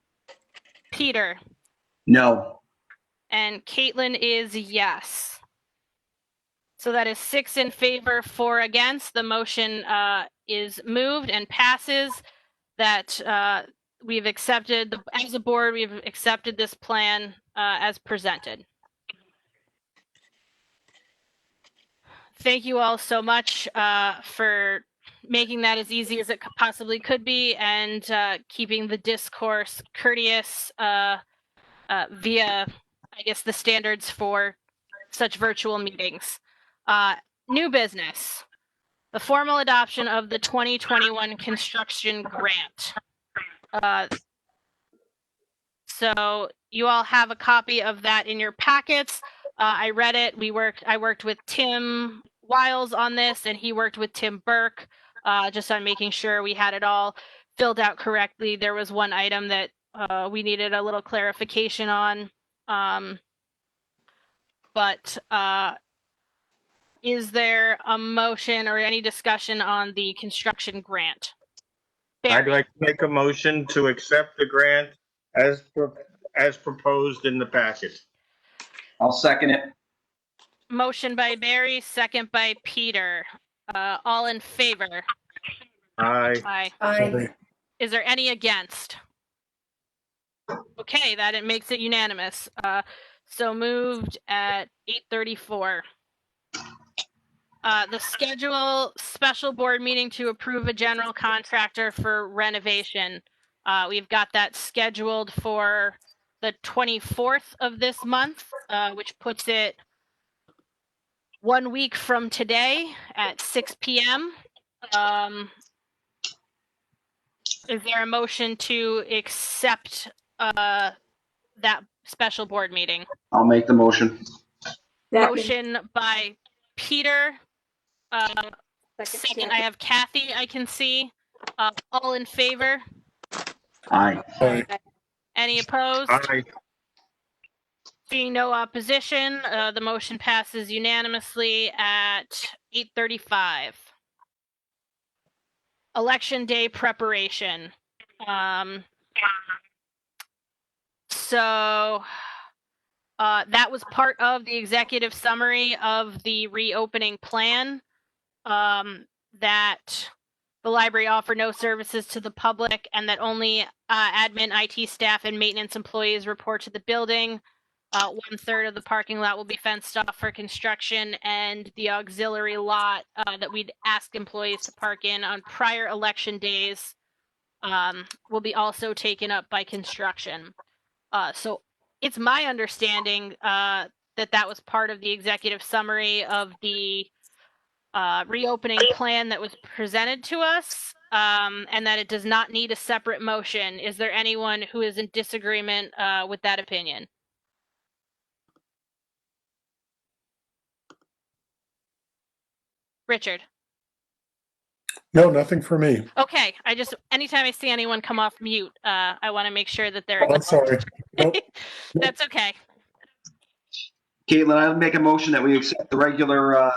Peter. No. And Caitlin is yes. So that is 6 in favor, 4 against. The motion is moved and passes. That we've accepted, as a board, we've accepted this plan as presented. Thank you all so much for making that as easy as it possibly could be, and keeping the discourse courteous via, I guess, the standards for such virtual meetings. New business, the formal adoption of the 2021 construction grant. So you all have a copy of that in your packets. I read it. I worked with Tim Wiles on this, and he worked with Tim Burke, just on making sure we had it all filled out correctly. There was one item that we needed a little clarification on. But is there a motion or any discussion on the construction grant? I'd like to make a motion to accept the grant as proposed in the packet. I'll second it. Motion by Barry, second by Peter. All in favor? Aye. Aye. Aye. Is there any against? Okay, that it makes it unanimous. So moved at 8:34. The schedule special board meeting to approve a general contractor for renovation. We've got that scheduled for the 24th of this month, which puts it 1 week from today at 6 p.m. Is there a motion to accept that special board meeting? I'll make the motion. Motion by Peter. Second. Second, I have Kathy, I can see. All in favor? Aye. Aye. Any opposed? Aye. Seeing no opposition, the motion passes unanimously at 8:35. Election day preparation. So that was part of the executive summary of the reopening plan, that the library offer no services to the public, and that only admin, IT staff, and maintenance employees report to the building. 1/3 of the parking lot will be fenced off for construction, and the auxiliary lot that we'd ask employees to park in on prior election days will be also taken up by construction. So it's my understanding that that was part of the executive summary of the reopening plan that was presented to us, and that it does not need a separate motion. Is there anyone who is in disagreement with that opinion? Richard? No, nothing for me. Okay, anytime I see anyone come off mute, I want to make sure that they're. Oh, I'm sorry. Nope. That's okay. Caitlin, I'll make a motion that we accept the regular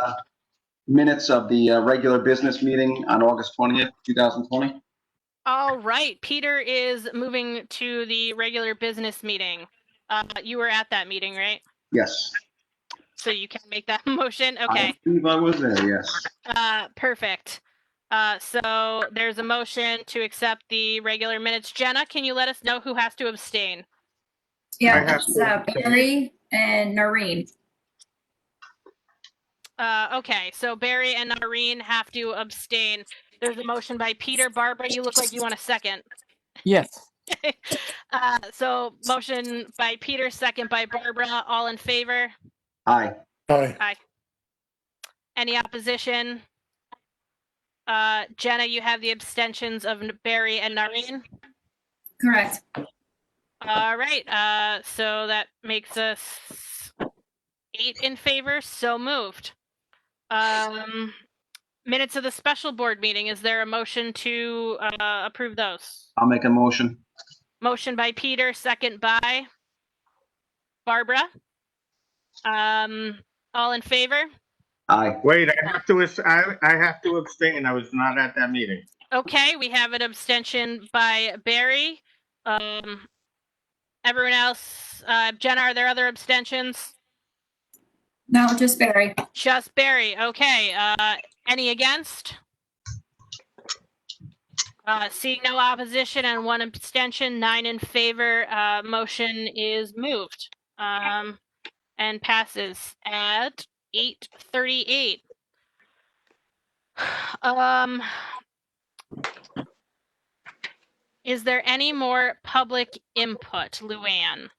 minutes of the regular business meeting on August 20th, 2020. All right, Peter is moving to the regular business meeting. You were at that meeting, right? Yes. So you can make that motion? Okay. I believe I was there, yes. Perfect. So there's a motion to accept the regular minutes. Jenna, can you let us know who has to abstain? I Yeah, have it's to- Barry and Noreen. Okay, so Barry and Noreen have to abstain. There's a motion by Peter. Barbara, you look like you want a second. Yes. So motion by Peter, second by Barbara. All in favor? Aye. Aye. Any opposition? Jenna, you have the abstentions of Barry and Noreen. Correct. All right, so that makes us 8 in favor, so moved. Minutes of the special board meeting, is there a motion to approve those? I'll make a motion. Motion by Peter, second by Barbara. All in favor? Aye. Wait, I have to abstain. I was not at that meeting. Okay, we have an abstention by Barry. Everyone else, Jenna, are there other abstentions? No, just Barry. Just Barry, okay. Any against? Seeing no opposition and 1 abstention, 9 in favor, motion is moved. And passes at 8:38. Is there any more public input, Luann?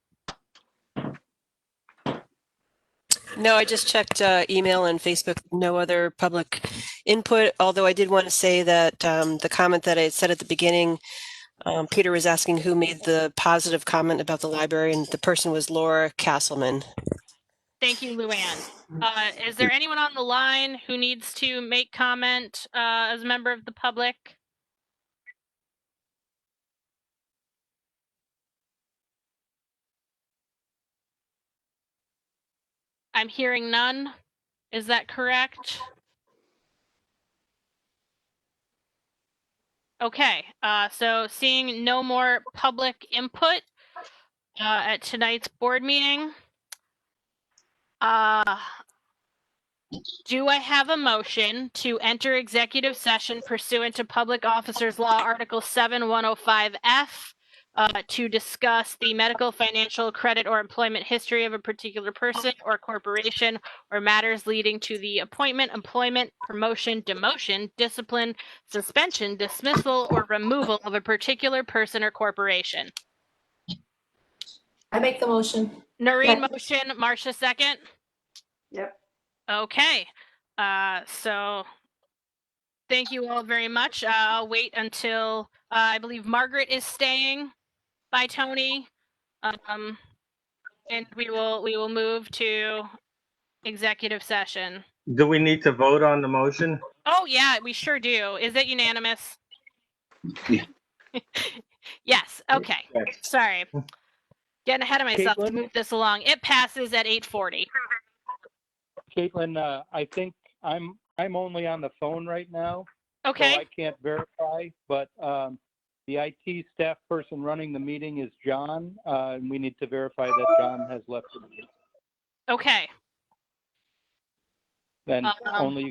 No, I just checked email and Facebook. No other public input, although I did want to say that the comment that I said at the beginning, Peter was asking who made the positive comment about the library, and the person was Laura Castleman. Thank you, Luann. Is there anyone on the line who needs to make comment as a member of the public? I'm hearing none. Is that correct? Okay, so seeing no more public input at tonight's board meeting, do I have a motion to enter executive session pursuant to Public Officers Law Article 7105F to discuss the medical, financial, credit, or employment history of a particular person or corporation, or matters leading to the appointment, employment, promotion, demotion, discipline, suspension, dismissal, or removal of a particular person or corporation? I make the motion. Noreen motion, Marcia second? Yep. Okay, so thank you all very much. I'll wait until I believe Margaret is staying by Tony, and we will move to executive session. Do we need to vote on the motion? Oh yeah, we sure do. Is it unanimous? Yeah. Yes. Okay. Yes. Sorry, getting ahead of myself to Caitlin? move this along. It passes at 8:40. Caitlin, I think I'm only on the phone right now, so Okay. I can't verify, but the IT staff person running the meeting is John, and we need to verify that John has left the meeting. Okay. Then only you